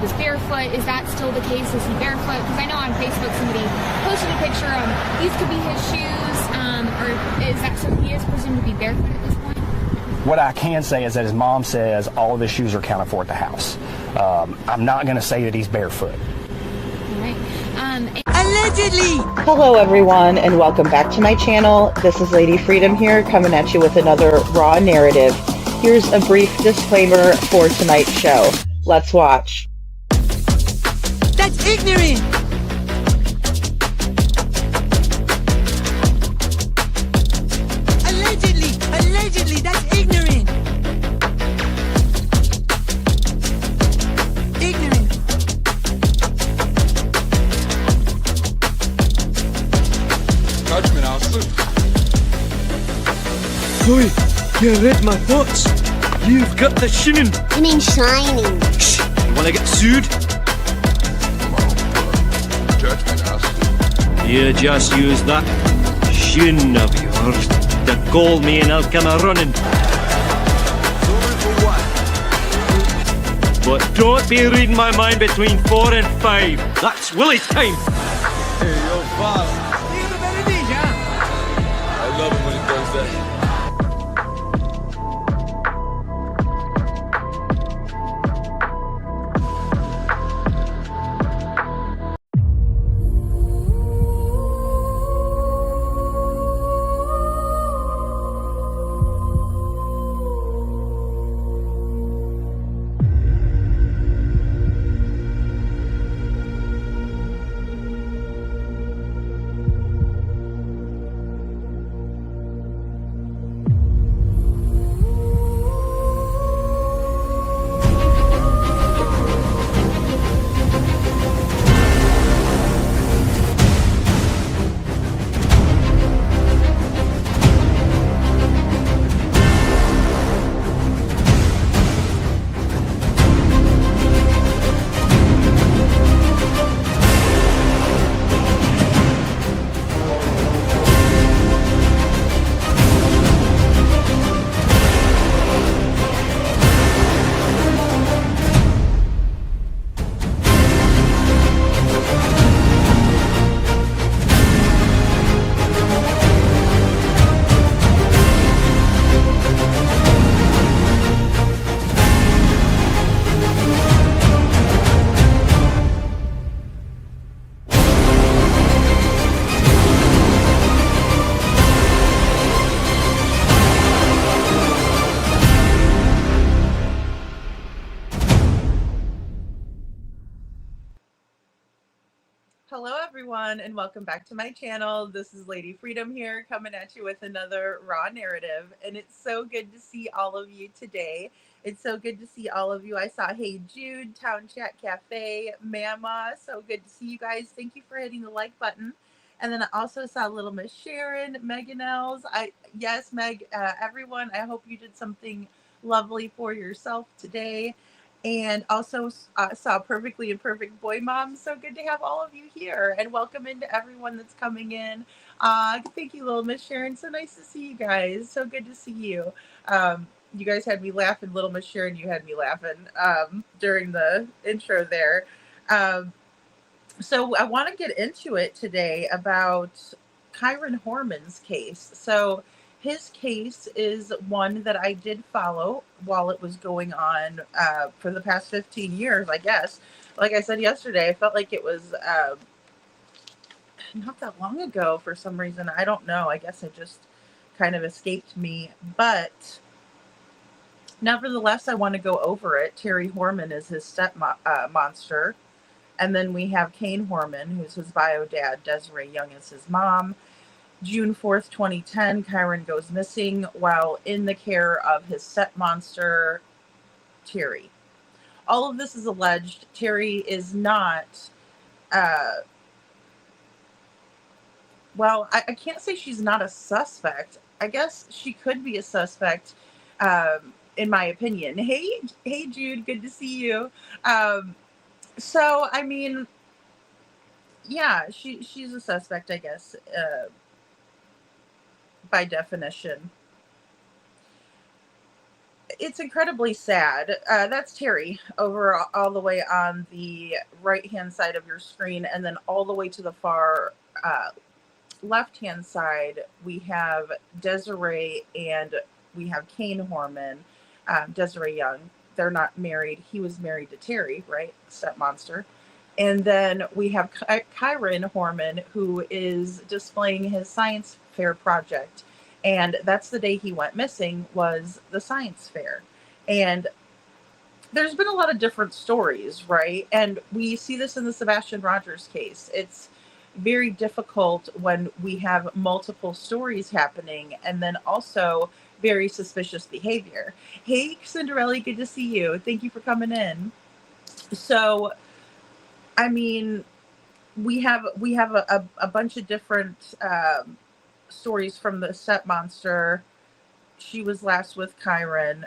was barefoot. Is that still the case? Is he barefoot? Because I know on Facebook somebody posted a picture of these could be his shoes, or is that so he is presumed to be barefoot at this point? What I can say is that his mom says all of his shoes are accounted for at the house. I'm not going to say that he's barefoot. All right. Allegedly! Hello everyone and welcome back to my channel. This is Lady Freedom here coming at you with another raw narrative. Here's a brief disclaimer for tonight's show. Let's watch. That's ignorant! Allegedly, that's ignorant! Ignorant. Judgment, Alfred. Oi, you read my thoughts. You've got the shinin. You mean shining? Shh, you wanna get sued? Judgment, Alfred. You just use that shin of yours to call me and I'll come a running. Sorry for what? But don't be reading my mind between 4 and 5. That's Willie's time. Hey, yo, boss. I love him when he does that. Hello everyone and welcome back to my channel. This is Lady Freedom here coming at you with another raw narrative, and it's so good to see all of you today. It's so good to see all of you. I saw Hey Jude, Town Chat Cafe, Mama. So good to see you guys. Thank you for hitting the like button. And then I also saw Little Miss Sharon, Megan Els. Yes, Meg, everyone, I hope you did something lovely for yourself today. And also saw Perfectly Imperfect Boy Mom. So good to have all of you here, and welcome into everyone that's coming in. Thank you, Little Miss Sharon. So nice to see you guys. So good to see you. You guys had me laughing. Little Miss Sharon, you had me laughing during the intro there. So I want to get into it today about Kyron Horman's case. So his case is one that I did follow while it was going on for the past 15 years, I guess. Like I said yesterday, I felt like it was not that long ago for some reason. I don't know. I guess it just kind of escaped me. But nevertheless, I want to go over it. Terry Horman is his monster. And then we have Kane Horman, who's his bio dad. Desiree Young is his mom. June 4th, 2010, Kyron goes missing while in the care of his set monster, Terry. All of this is alleged. Terry is not, well, I can't say she's not a suspect. I guess she could be a suspect, in my opinion. Hey, Jude, good to see you. So, I mean, yeah, she's a suspect, I guess, by definition. it's incredibly sad. That's Terry over all the way on the right-hand side of your screen, and then all the way to the far left-hand side, we have Desiree and we have Kane Horman, Desiree Young. They're not married. He was married to Terry, right? Step monster. And then we have Kyron Horman, who is displaying his science fair project. And that's the day he went missing, was the science fair. And there's been a lot of different stories, right? And we see this in the Sebastian Rogers case. It's very difficult when we have multiple stories happening and then also very suspicious behavior. Hey, Cinderella, good to see you. Thank you for coming in. So, I mean, we have a bunch of different stories from the step monster. She was last with Kyron.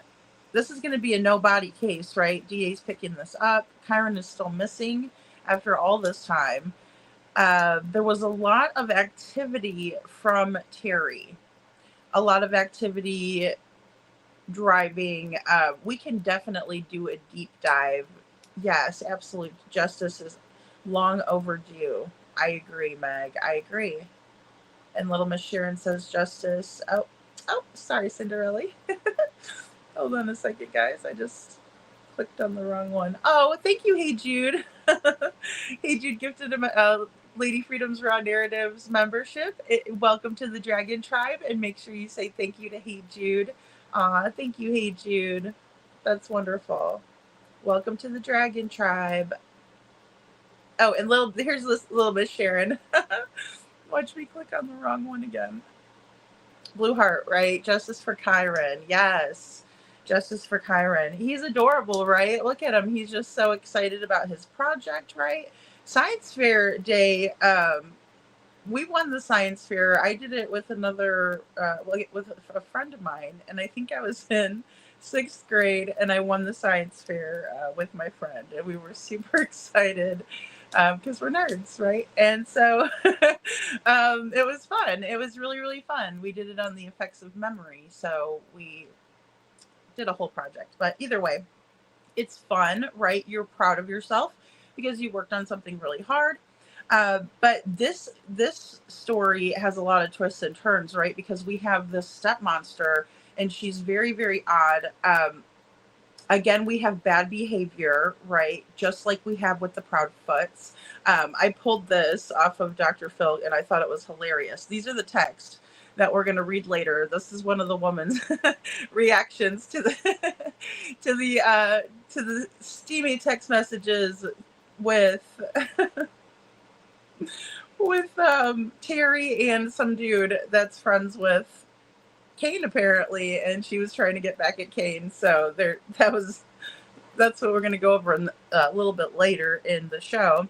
This is going to be a no body case, right? DA's picking this up. Kyron is still missing after all this time. There was a lot of activity from Terry. A lot of activity driving. We can definitely do a deep dive. Yes, absolute justice is long overdue. I agree, Meg. I agree. And little Miss Sharon says justice. Oh, sorry, Cinderella. Hold on a second, guys. I just clicked on the wrong one. Oh, thank you, Hey Jude. Hey Jude gifted him Lady Freedom's Raw Narratives membership. Welcome to the Dragon Tribe, and make sure you say thank you to Hey Jude. Thank you, Hey Jude. That's wonderful. Welcome to the Dragon Tribe. Oh, and here's this little Miss Sharon. Watch me click on the wrong one again. Blue Heart, right? Justice for Kyron. Yes. Justice for Kyron. He's adorable, right? Look at him. He's just so excited about his project, right? Science Fair Day. We won the Science Fair. I did it with another, with a friend of mine. And I think I was in 6th grade, and I won the Science Fair with my friend. And we were super excited because we're nerds, right? And so it was fun. It was really, really fun. We did it on the effects of memory. So we did a whole project. But either way, it's fun, right? You're proud of yourself because you worked on something really hard. But this story has a lot of twists and turns, right? Because we have this step monster, and she's very, very odd. Again, we have bad behavior, right? Just like we have with the Proudfoots. I pulled this off of Dr. Phil, and I thought it was hilarious. These are the texts that we're going to read later. This is one of the woman's reactions to the to the steamy text messages with with Terry and some dude that's friends with Kane, apparently, and she was trying to get back at Kane. So that's what we're going to go over a little bit later in the show.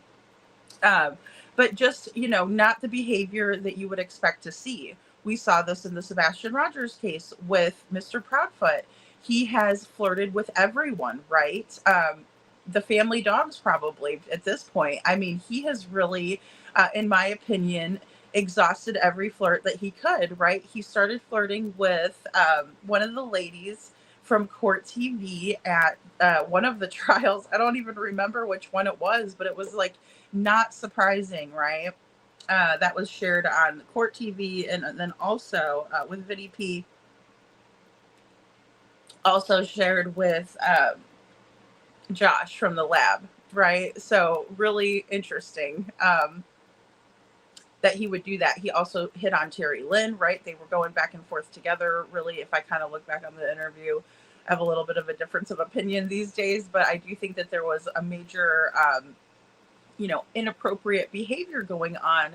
But just, not the behavior that you would expect to see. We saw this in the Sebastian Rogers case with Mr. Proudfoot. He has flirted with everyone, right? The family dogs probably at this point. I mean, he has really, in my opinion, exhausted every flirt that he could, right? He started flirting with one of the ladies from Court TV at one of the trials. I don't even remember which one it was, but it was like not surprising, right? That was shared on Court TV, and then also with Vinny P. Also shared with Josh from the lab, right? So really interesting that he would do that. He also hit on Terry Lynn, right? They were going back and forth together. Really, if I kind of look back on the interview, I have a little bit of a difference of opinion these days, but I do think that there was a major, inappropriate behavior going on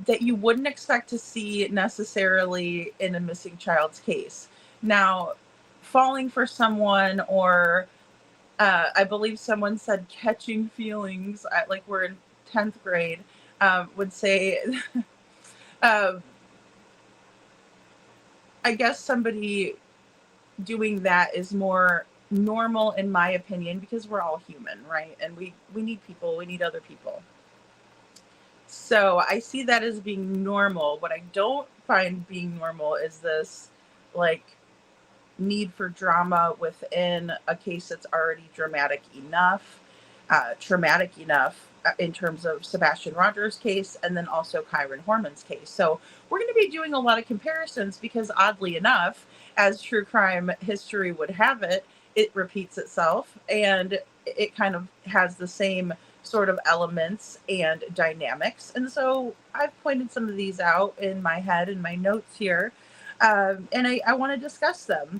that you wouldn't expect to see necessarily in a missing child's case. Now, falling for someone, or I believe someone said catching feelings, like we're in 10th grade, would say, I guess somebody doing that is more normal in my opinion, because we're all human, right? And we need people, we need other people. So I see that as being normal. What I don't find being normal is this, like, need for drama within a case that's already traumatic enough in terms of Sebastian Rogers' case, and then also Kyron Horman's case. So we're going to be doing a lot of comparisons because, oddly enough, as true crime history would have it, it repeats itself, and it kind of has the same sort of elements and dynamics. And so I've pointed some of these out in my head and my notes here, and I want to discuss them.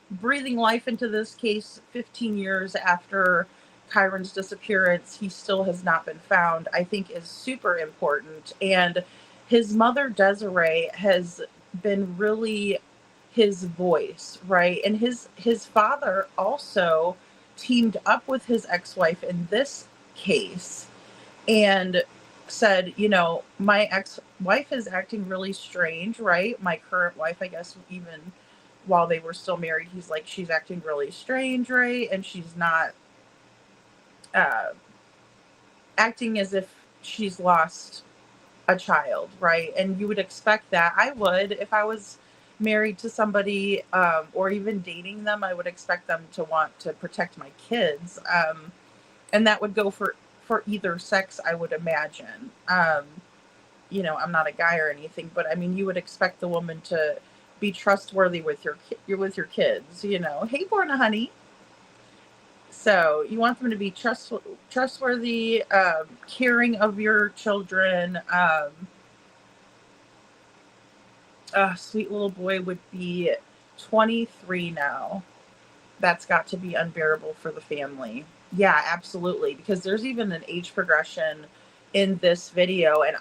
Breathing life into this case 15 years after Kyron's disappearance, he still has not been found, I think is super important. And his mother, Desiree, has been really his voice, right? And his father also teamed up with his ex-wife in this case and said, you know, my ex-wife is acting really strange, right? My current wife, I guess, even while they were still married, he's like, she's acting really strange, right? And she's not acting as if she's lost a child, right? And you would expect that. I would, if I was married to somebody or even dating them, I would expect them to want to protect my kids. And that would go for either sex, I would imagine. You know, I'm not a guy or anything, but I mean, you would expect the woman to be trustworthy with your kids, you know. Hey, Borna, honey. So you want them to be trustworthy, caring of your children. Sweet little boy would be 23 now. That's got to be unbearable for the family. Yeah, absolutely. Because there's even an age progression in this video, and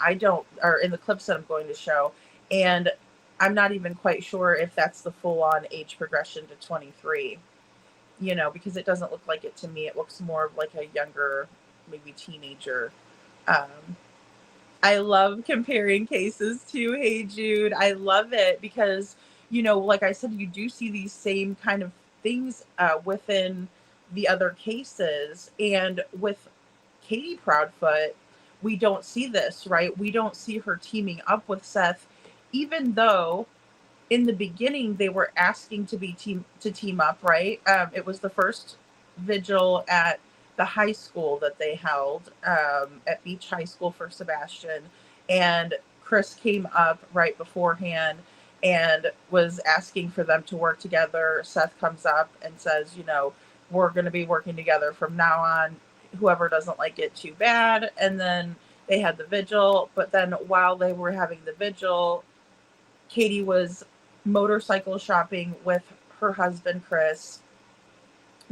or in the clips that I'm going to show. And I'm not even quite sure if that's the full-on age progression to 23. You know, because it doesn't look like it to me. It looks more of like a younger, maybe teenager. I love comparing cases too. Hey Jude, I love it because, you know, like I said, you do see these same kind of things within the other cases. And with Katie Proudfoot, we don't see this, right? We don't see her teaming up with Seth, even though in the beginning they were asking to team up, right? It was the first vigil at the high school that they held at Beach High School for Sebastian, and Chris came up right beforehand and was asking for them to work together. Seth comes up and says, you know, we're going to be working together from now on. Whoever doesn't like it, too bad. And then they had the vigil, but then while they were having the vigil, Katie was motorcycle shopping with her husband Chris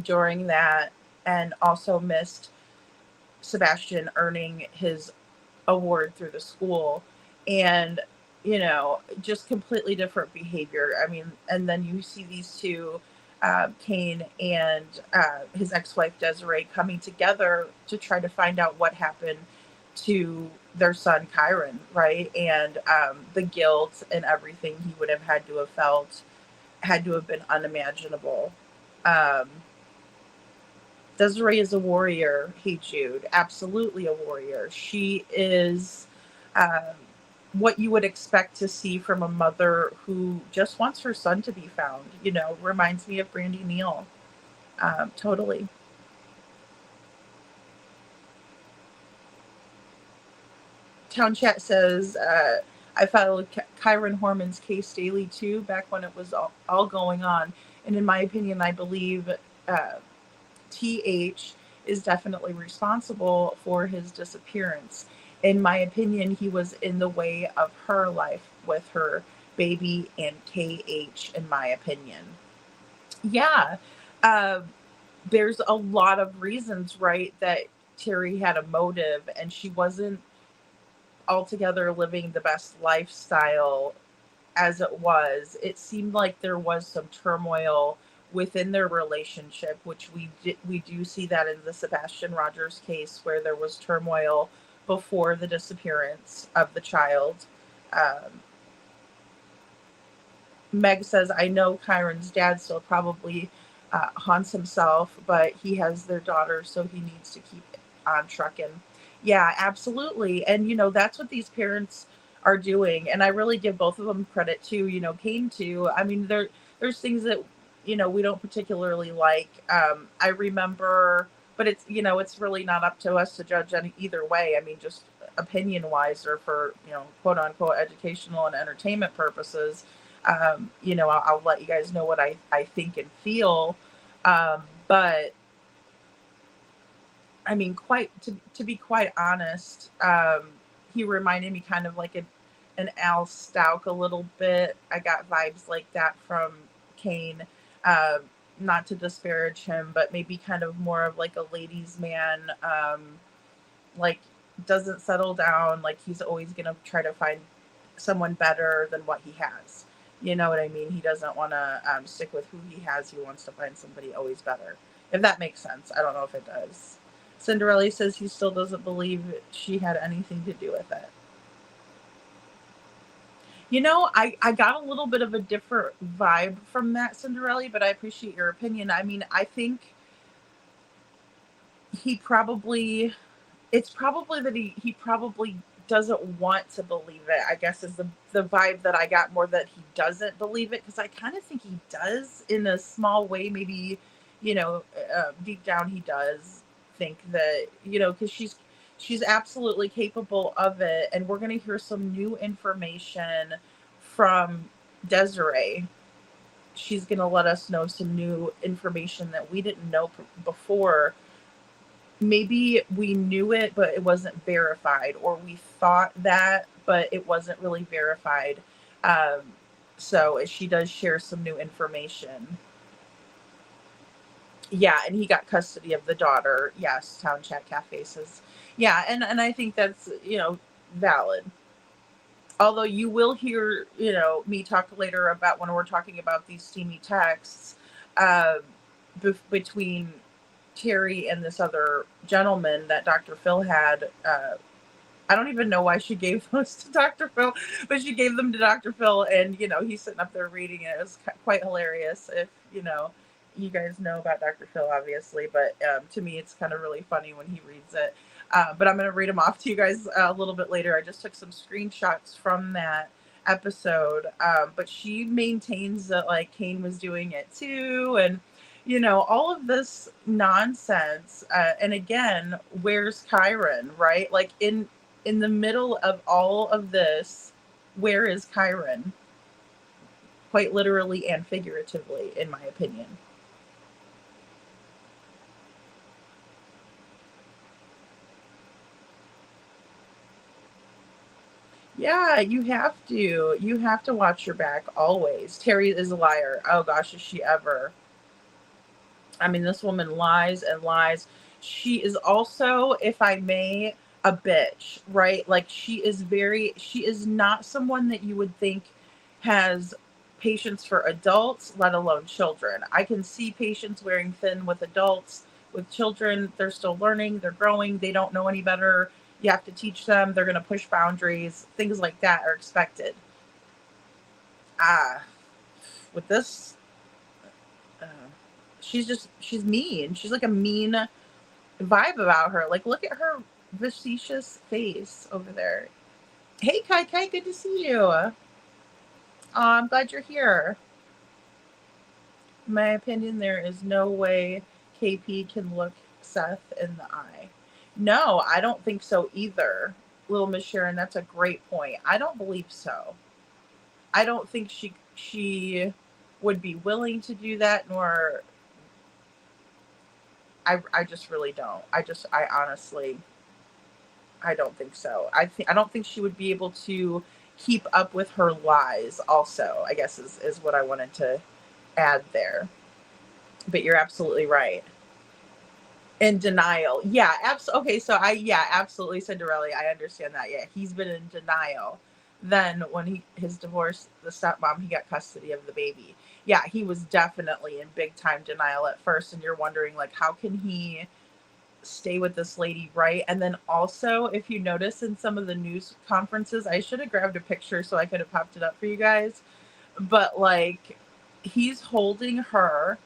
during that, and also missed Sebastian earning his award through the school. And, you know, just completely different behavior. I mean, and then you see these two, Kane and his ex-wife Desiree, coming together to try to find out what happened to their son Kyron, right? And the guilt and everything he would have had to have felt had to have been unimaginable. Desiree is a warrior. Hey Jude, absolutely a warrior. She is what you would expect to see from a mother who just wants her son to be found. You know, reminds me of Brandy Neal. Totally. Town Chat says, I followed Kyron Horman's case daily too, back when it was all going on. And in my opinion, I believe TH is definitely responsible for his disappearance. In my opinion, he was in the way of her life with her baby and KH, in my opinion. Yeah, there's a lot of reasons, right, that Terry had a motive and she wasn't altogether living the best lifestyle as it was. It seemed like there was some turmoil within their relationship, which we do see that in the Sebastian Rogers case, where there was turmoil before the disappearance of the child. Meg says, I know Kyron's dad still probably haunts himself, but he has their daughter, so he needs to keep on trucking. Yeah, absolutely. And, you know, that's what these parents are doing. And I really give both of them credit too, you know, Kane too. I mean, there's things that, you know, we don't particularly like. I remember, but it's, you know, it's really not up to us to judge any either way. I mean, just opinion wise, or for, you know, quote unquote educational and entertainment purposes. You know, I'll let you guys know what I think and feel. But I mean, quite to be quite honest, he reminded me kind of like an Al Stout a little bit. I got vibes like that from Kane. Um, Not to disparage him, but maybe kind of more of like a ladies' man. Like doesn't settle down. Like he's always gonna try to find someone better than what he has. You know what I mean? He doesn't want to stick with who he has. He wants to find somebody always better. If that makes sense. I don't know if it does. Cinderella says he still doesn't believe she had anything to do with it. You know, I got a little bit of a different vibe from that, Cinderella, but I appreciate your opinion. I mean, I think he probably, it's probably that he probably doesn't want to believe it, I guess, is the vibe that I got, more that he doesn't believe it, because I kind of think he does in a small way. Maybe, you know, deep down he does think that, you know, because she's absolutely capable of it. And we're going to hear some new information from Desiree. She's going to let us know some new information that we didn't know before. Maybe we knew it, but it wasn't verified, or we thought that, but it wasn't really verified. So she does share some new information. Yeah, and he got custody of the daughter. Yes, Town Chat Cafe says. Yeah, and I think that's, you know, valid. Although you will hear, you know, me talk later about when we're talking about these steamy texts between Terry and this other gentleman that Dr. Phil had. I don't even know why she gave those to Dr. Phil, but she gave them to Dr. Phil, and, you know, he's sitting up there reading it. It was quite hilarious. If, you know, you guys know about Dr. Phil, obviously, but to me, it's kind of really funny when he reads it. But I'm going to read them off to you guys a little bit later. I just took some screenshots from that episode. But she maintains that, like, Kane was doing it too. And, you know, all of this nonsense. And again, where's Kyron, right? Like, in the middle of all of this, where is Kyron? Quite literally and figuratively, in my opinion. Yeah, you have to. You have to watch your back always. Terry is a liar. Oh gosh, is she ever? I mean, this woman lies and lies. She is also, if I may, a bitch, right? Like, she is not someone that you would think has patience for adults, let alone children. I can see patience wearing thin with adults. With children, they're still learning, they're growing, they don't know any better. You have to teach them, they're going to push boundaries. Things like that are expected. With this, she's mean. She's like a mean vibe about her. Like, look at her facetious face over there. Hey, Kai Kai, good to see you. I'm glad you're here. In my opinion, there is no way KP can look Seth in the eye. No, I don't think so either. Little Miss Sharon, that's a great point. I don't believe so. I don't think she would be willing to do that, nor I just really don't. I honestly, I don't think so. I don't think she would be able to keep up with her lies also, I guess is what I wanted to add there. But you're absolutely right. In denial. Yeah, okay, so absolutely, Cinderella, I understand that. Yeah, he's been in denial. Then when his divorce, the stepmom, he got custody of the baby. Yeah, he was definitely in big time denial at first, and you're wondering, like, how can he stay with this lady, right? And then also, if you notice in some of the news conferences, I should have grabbed a picture so I could have popped it up for you guys, but, like, he's holding her,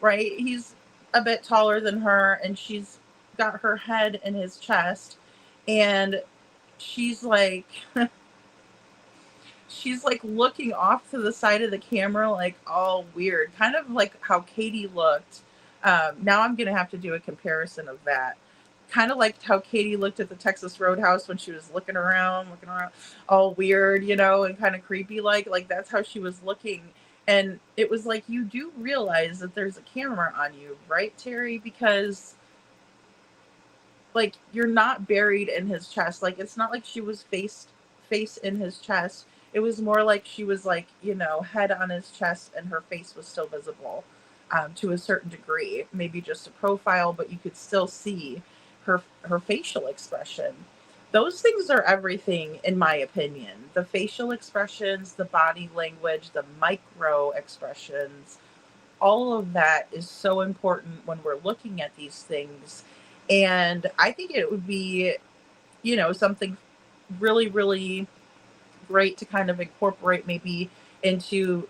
right? He's a bit taller than her, and she's got her head in his chest, and she's like she's like looking off to the side of the camera, like all weird, kind of like how Katie looked. Now I'm gonna have to do a comparison of that. Kind of like how Katie looked at the Texas Roadhouse when she was looking around, all weird, you know, and kind of creepy. Like that's how she was looking. And it was like, you do realize that there's a camera on you, right, Terry? Because like you're not buried in his chest. Like it's not like she was face in his chest. It was more like she was like, you know, head on his chest and her face was still visible, to a certain degree. Maybe just a profile, but you could still see her facial expression. Those things are everything, in my opinion. The facial expressions, the body language, the micro expressions, all of that is so important when we're looking at these things. And I think it would be, you know, something really, really great to kind of incorporate maybe into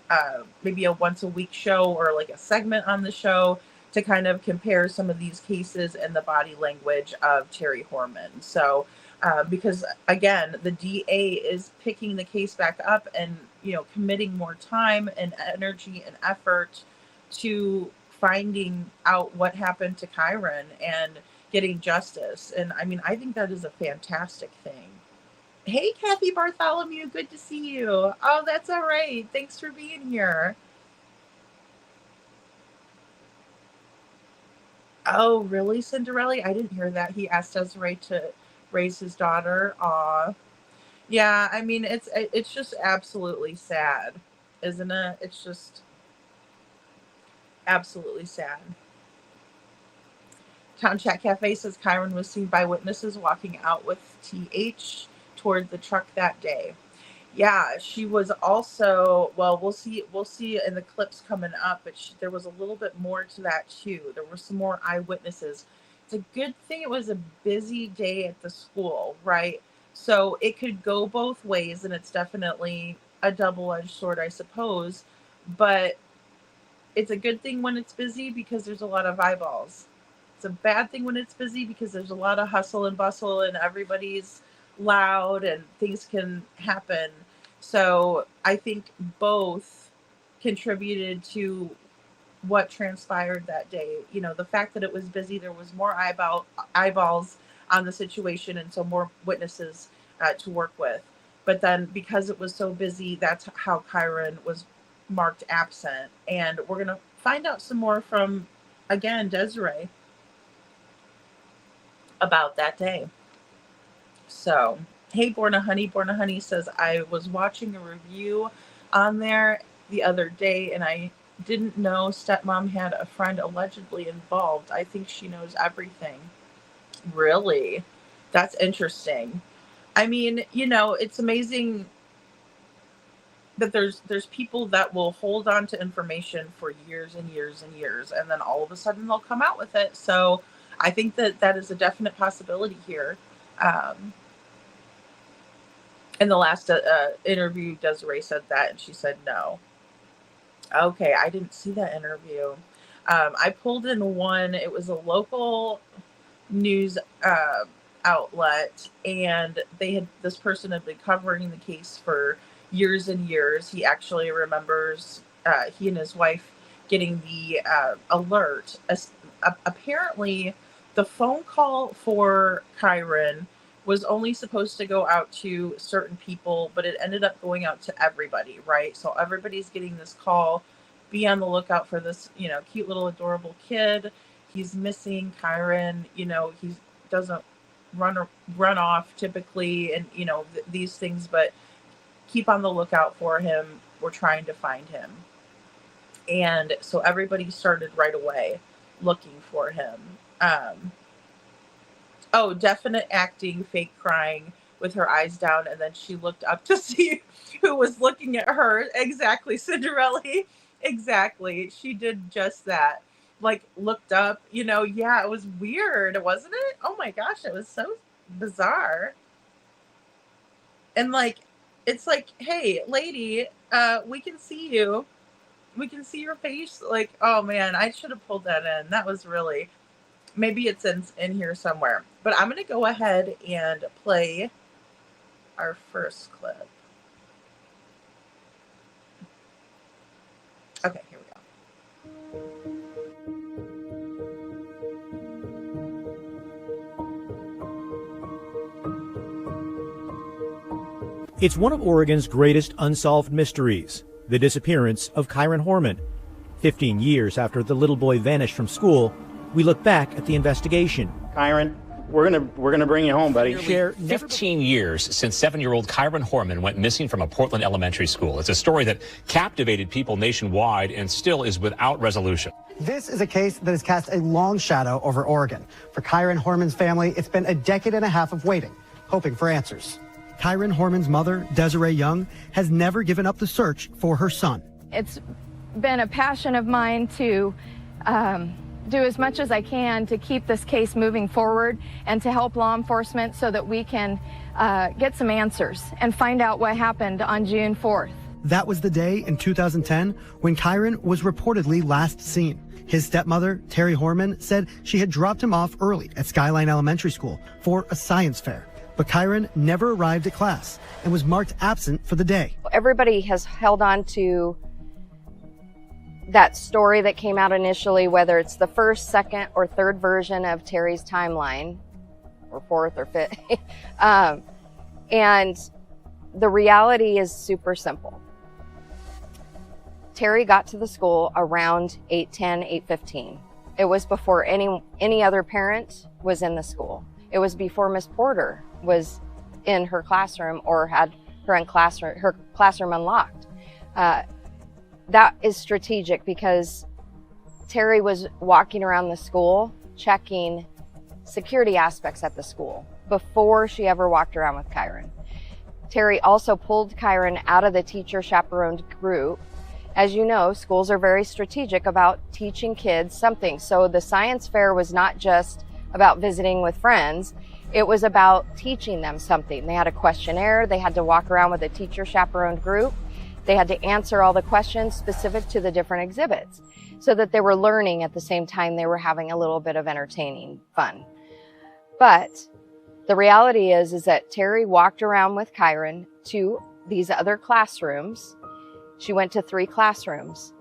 maybe a once a week show or like a segment on the show to kind of compare some of these cases and the body language of Terry Horman. So, because again, the DA is picking the case back up and, you know, committing more time and energy and effort to finding out what happened to Kyron and getting justice. And I mean, I think that is a fantastic thing. Hey, Kathy Bartholomew, good to see you. Oh, that's all right. Thanks for being here. Oh, really, Cinderella? I didn't hear that. He asked Desiree to raise his daughter. Aw. Yeah, I mean, it's just absolutely sad, isn't it? It's just absolutely sad. Town Chat Cafe says Kyron was seen by witnesses walking out with TH toward the truck that day. Yeah, she was also, well, we'll see in the clips coming up, but there was a little bit more to that too. There were some more eyewitnesses. It's a good thing it was a busy day at the school, right? So it could go both ways, and it's definitely a double-edged sword, I suppose. But it's a good thing when it's busy because there's a lot of eyeballs. It's a bad thing when it's busy because there's a lot of hustle and bustle and everybody's loud and things can happen. So I think both contributed to what transpired that day. You know, the fact that it was busy, there was more eyeballs on the situation, and so more witnesses to work with. But then because it was so busy, that's how Kyron was marked absent. And we're going to find out some more from, again, Desiree about that day. So, hey, Borna Honey says, I was watching a review on there the other day and I didn't know stepmom had a friend allegedly involved. I think she knows everything. Really? That's interesting. I mean, you know, it's amazing that there's people that will hold on to information for years and years and years, and then all of a sudden they'll come out with it. So I think that is a definite possibility here. In the last interview, Desiree said that, and she said no. Okay, I didn't see that interview. I pulled in one. It was a local news outlet, and this person had been covering the case for years and years. He actually remembers he and his wife getting the alert. Apparently, the phone call for Kyron was only supposed to go out to certain people, but it ended up going out to everybody, right? So everybody's getting this call. Be on the lookout for this, you know, cute little adorable kid. He's missing. Kyron, you know, he doesn't run off typically, and you know these things, but keep on the lookout for him. We're trying to find him. And so everybody started right away looking for him. Oh, definite acting, fake crying with her eyes down, and then she looked up to see who was looking at her. Exactly, Cinderella. Exactly. She did just that. Like, looked up, you know, yeah, it was weird, wasn't it? Oh my gosh, it was so bizarre. And like, it's like, hey, lady, we can see you. We can see your face. Like, oh man, I should have pulled that in. That was really... Maybe it's in here somewhere. But I'm going to go ahead and play our first clip. It's one of Oregon's greatest unsolved mysteries, the disappearance of Kyron Horman. 15 years after the little boy vanished from school, we look back at the investigation. Kyron, we're gonna bring you home, buddy. Nearly 15 years since 7-year-old Kyron Horman went missing from a Portland elementary school. It's a story that captivated people nationwide and still is without resolution. This is a case that has cast a long shadow over Oregon. For Kyron Horman's family, it's been a decade and a half of waiting, hoping for answers. Kyron Horman's mother, Desiree Young, has never given up the search for her son. It's been a passion of mine to do as much as I can to keep this case moving forward and to help law enforcement so that we can get some answers and find out what happened on June 4th. That was the day in 2010 when Kyron was reportedly last seen. His stepmother, Terry Horman, said she had dropped him off early at Skyline Elementary School for a science fair. But Kyron never arrived at class and was marked absent for the day. Everybody has held on to that story that came out initially, whether it's the first, second, or third version of Terry's timeline, or fourth or fifth. And the reality is super simple. Terry got to the school around 8:10, 8:15. It was before any other parent was in the school. It was before Miss Porter was in her classroom or had her classroom unlocked. That is strategic because Terry was walking around the school checking security aspects at the school before she ever walked around with Kyron. Terry also pulled Kyron out of the teacher chaperoned group. As you know, schools are very strategic about teaching kids something. So the science fair was not just about visiting with friends. It was about teaching them something. They had a questionnaire. They had to walk around with a teacher chaperoned group. They had to answer all the questions specific to the different exhibits so that they were learning at the same time they were having a little bit of entertaining fun. But the reality is that Terry walked around with Kyron to these other classrooms. She went to 3 classrooms.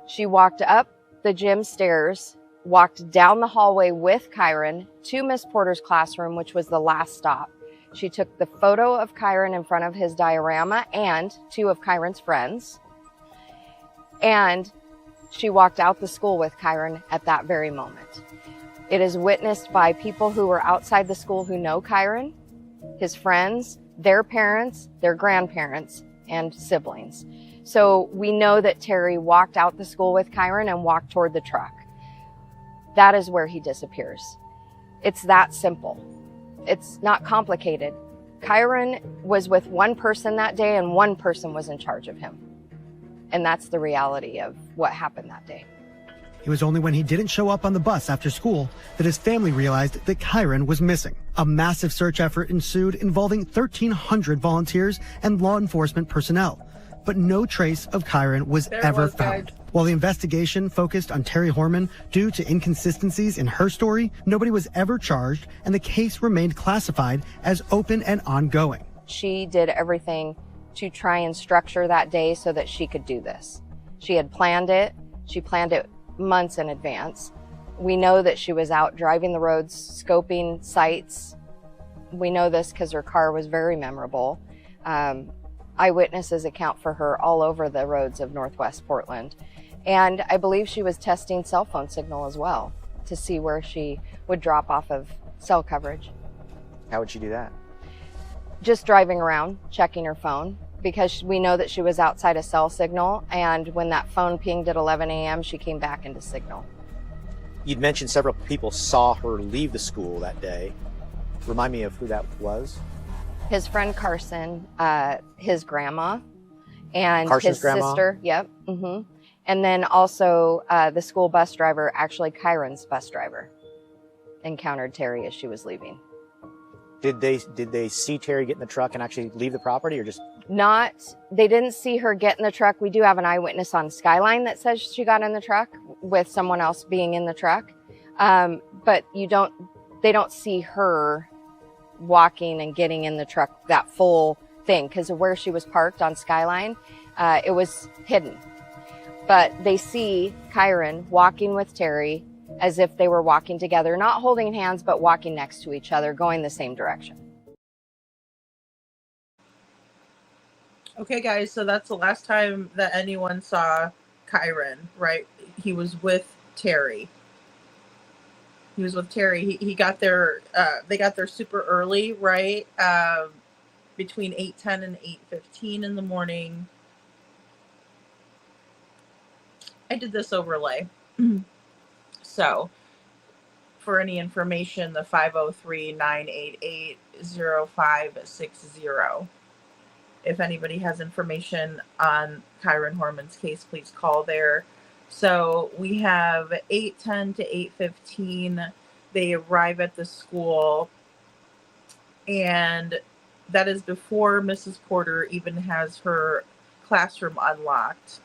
She walked up the gym stairs, walked down the hallway with Kyron to Miss Porter's classroom, which was the last stop. She took the photo of Kyron in front of his diorama and 2 of Kyron's friends. And she walked out the school with Kyron at that very moment. It is witnessed by people who were outside the school who know Kyron, his friends, their parents, their grandparents, and siblings. So we know that Terry walked out the school with Kyron and walked toward the truck. That is where he disappears. It's that simple. It's not complicated. Kyron was with one person that day and one person was in charge of him. And that's the reality of what happened that day. It was only when he didn't show up on the bus after school that his family realized that Kyron was missing. A massive search effort ensued involving 1,300 volunteers and law enforcement personnel. But no trace of Kyron was ever found. While the investigation focused on Terry Horman due to inconsistencies in her story, nobody was ever charged and the case remained classified as open and ongoing. She did everything to try and structure that day so that she could do this. She had planned it. She planned it months in advance. We know that she was out driving the roads, scoping sites. We know this because her car was very memorable. Eyewitnesses account for her all over the roads of Northwest Portland. And I believe she was testing cell phone signal as well to see where she would drop off of cell coverage. How would she do that? Just driving around, checking her phone, because we know that she was outside a cell signal, and when that phone pinged at 11 a.m., she came back into signal. You'd mentioned several people saw her leave the school that day. Remind me of who that was. His friend Carson, his grandma, and Carson's his grandma? sister. Yep. And then also the school bus driver, actually Kyron's bus driver, encountered Terry as she was leaving. Did they see Terry get in the truck and actually leave the property, or just? They didn't see her get in the truck. We do have an eyewitness on Skyline that says she got in the truck with someone else being in the truck. But they don't see her walking and getting in the truck, that full thing, because of where she was parked on Skyline, it was hidden. But they see Kyron walking with Terry as if they were walking together, not holding hands, but walking next to each other, going the same direction. Okay, guys, so that's the last time that anyone saw Kyron, right? He was with Terry. He got there, they got there super early, right? Between 8:10 and 8:15 in the morning. I did this overlay. So, for any information, the 503-988-0560. If anybody has information on Kyron Horman's case, please call there. So we have 8:10 to 8:15. They arrive at the school, and that is before Mrs. Porter even has her classroom unlocked.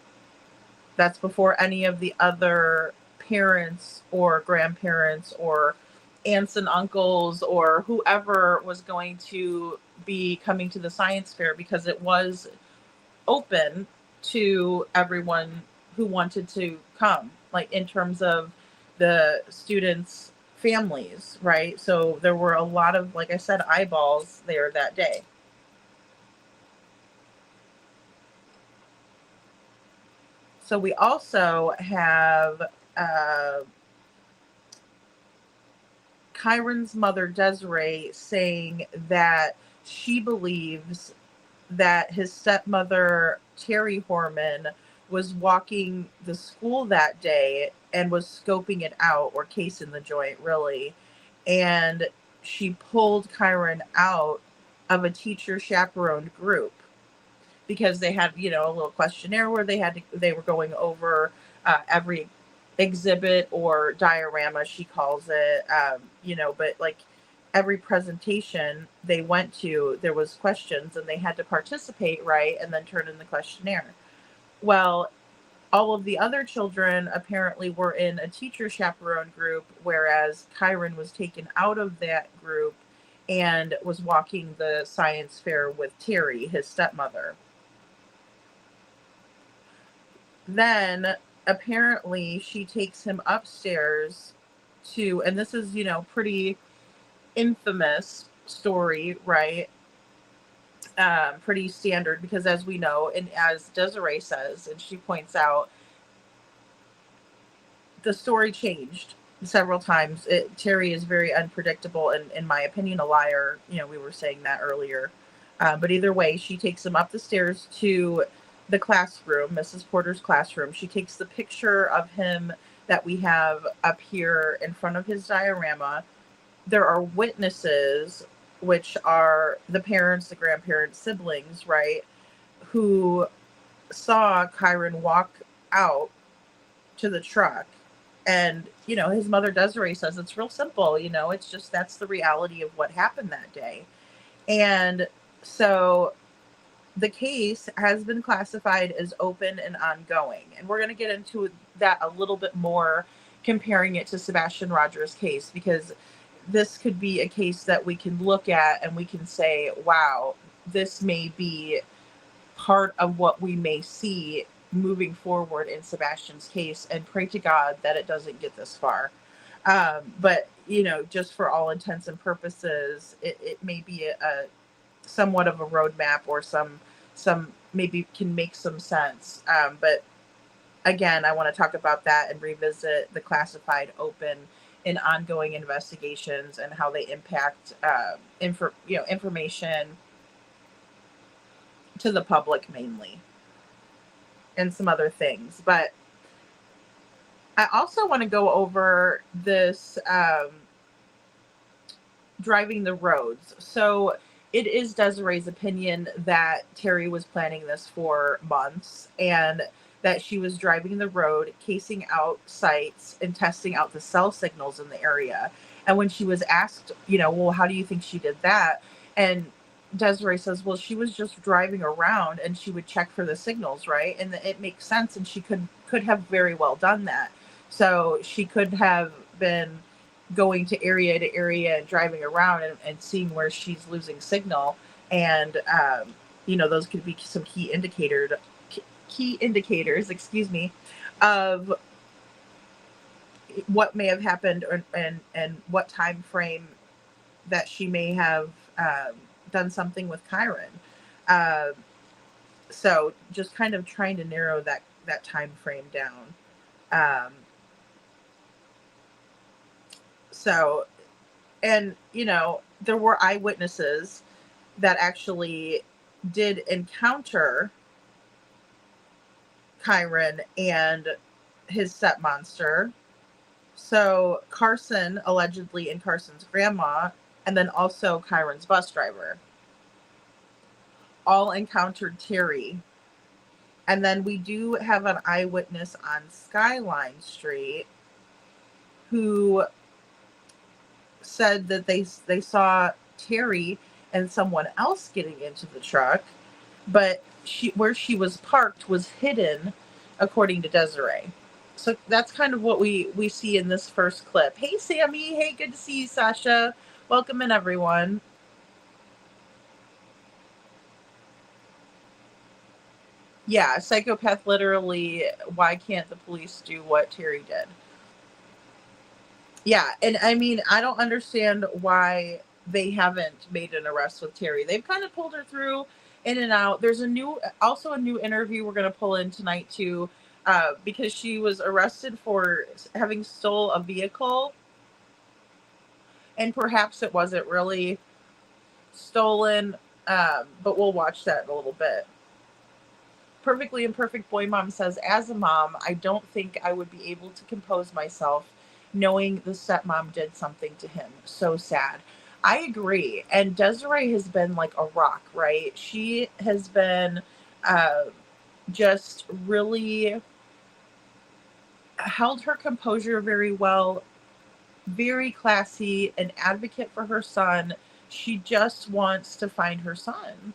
That's before any of the other parents or grandparents or aunts and uncles or whoever was going to be coming to the science fair, because it was open to everyone who wanted to come, like in terms of the students' families, right? So there were a lot of, like I said, eyeballs there that day. So we also have Kyron's mother, Desiree, saying that she believes that his stepmother, Terry Horman, was walking the school that day and was scoping it out, or casing the joint, really. And she pulled Kyron out of a teacher chaperoned group because they had, you know, a little questionnaire where they were going over every exhibit or diorama, she calls it, you know, but like every presentation they went to, there was questions and they had to participate, right, and then turn in the questionnaire. Well, all of the other children apparently were in a teacher chaperone group, whereas Kyron was taken out of that group and was walking the science fair with Terry, his stepmother. Then apparently she takes him upstairs to, and this is, you know, pretty infamous story, right? Pretty standard, because as we know, and as Desiree says, and she points out, the story changed several times. Terry is very unpredictable and, in my opinion, a liar. You know, we were saying that earlier. But either way, she takes him up the stairs to the classroom, Mrs. Porter's classroom. She takes the picture of him that we have up here in front of his diorama. There are witnesses, which are the parents, the grandparents, siblings, right, who saw Kyron walk out to the truck. And, you know, his mother, Desiree, says it's real simple. You know, it's just, that's the reality of what happened that day. And so the case has been classified as open and ongoing. And we're going to get into that a little bit more, comparing it to Sebastian Rogers' case, because this could be a case that we can look at and we can say, wow, this may be part of what we may see moving forward in Sebastian's case, and pray to God that it doesn't get this far. But, you know, just for all intents and purposes, it may be a somewhat of a roadmap, or some maybe can make some sense. But again, I want to talk about that and revisit the classified, open, and ongoing investigations and how they impact information to the public mainly, and some other things. But I also want to go over this driving the roads. So it is Desiree's opinion that Terry was planning this for months, and that she was driving the road, casing out sites and testing out the cell signals in the area. And when she was asked, you know, well, how do you think she did that? And Desiree says, well, she was just driving around and she would check for the signals, right? And it makes sense. And she could have very well done that. So she could have been going to area and driving around and seeing where she's losing signal. And, you know, those could be some key indicators, of what may have happened, and what time frame that she may have done something with Kyron. So just kind of trying to narrow that time frame down. So, and there were eyewitnesses that actually did encounter Kyron and his step monster. So Carson, allegedly, and Carson's grandma, and then also Kyron's bus driver, all encountered Terry. And then we do have an eyewitness on Skyline Street who said that they saw Terry and someone else getting into the truck, but where she was parked was hidden, according to Desiree. So that's kind of what we see in this first clip. Hey, Sammy. Hey, good to see you, Sasha. Welcome in, everyone. Yeah, psychopath, literally. Why can't the police do what Terry did? Yeah, and I mean, I don't understand why they haven't made an arrest with Terry. They've kind of pulled her through in and out. There's also a new interview we're going to pull in tonight too, because she was arrested for having stole a vehicle, and perhaps it wasn't really stolen, but we'll watch that in a little bit. Perfectly Imperfect Boy Mom says, as a mom, I don't think I would be able to compose myself knowing the stepmom did something to him. So sad. I agree. And Desiree has been like a rock, right? She has been just really held her composure very well, very classy, an advocate for her son. She just wants to find her son.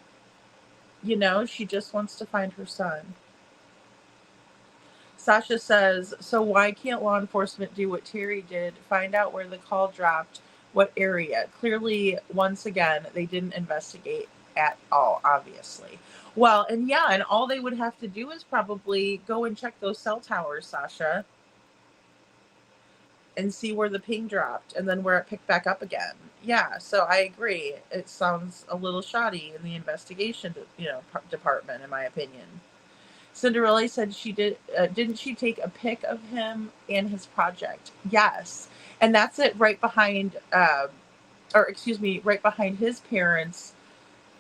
She just wants to find her son. Sasha says, so why can't law enforcement do what Terry did? Find out where the call dropped, what area. Clearly, once again, they didn't investigate at all, obviously. Well, and all they would have to do is probably go and check those cell towers, Sasha, and see where the ping dropped and then where it picked back up again. Yeah, so I agree. It sounds a little shoddy in the investigation, department, in my opinion. Cinderella said she didn't she take a pic of him and his project? Yes. And that's it right behind, right behind his parents,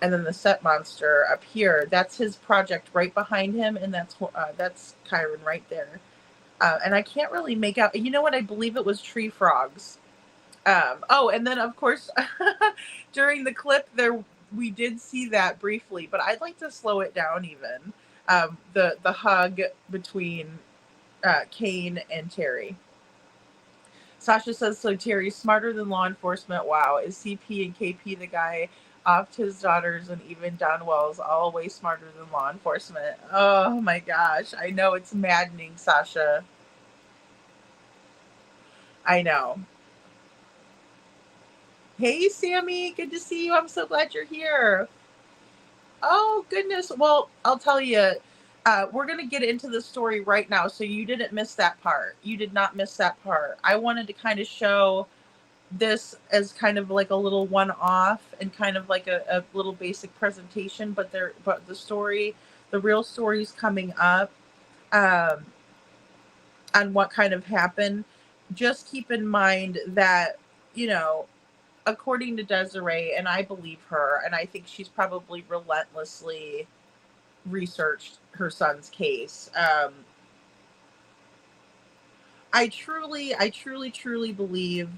and then the set monster up here. That's his project right behind him, and that's Kyron right there. And I can't really make out, you know what, I believe it was tree frogs. And then of course, during the clip there, we did see that briefly, but I'd like to slow it down even. The hug between Kane and Terry. Sasha says, so Terry's smarter than law enforcement. Wow. Is CP and KP the guy off his daughters, and even Don Wells all way smarter than law enforcement? Oh my gosh. I know, it's maddening, Sasha. I know. Hey, Sammy. Good to see you. I'm so glad you're here. Oh, goodness. Well, I'll tell you, we're going to get into the story right now. So you didn't miss that part. You did not miss that part. I wanted to kind of show this as kind of like a little one-off and kind of like a little basic presentation, but the real story's coming up on what kind of happened. Just keep in mind that, according to Desiree, and I believe her, and I think she's probably relentlessly researched her son's case. I truly believe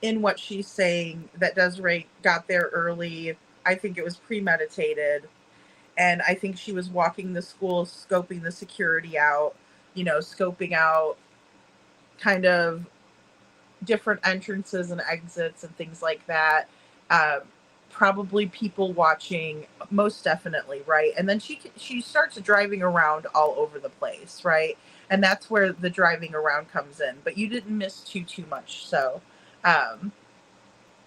in what she's saying, that Desiree got there early. I think it was premeditated. And I think she was walking the school, scoping the security out, scoping out kind of different entrances and exits and things like that. Probably people watching, most definitely, right? And then she starts driving around all over the place, right? And that's where the driving around comes in. But you didn't miss too much. So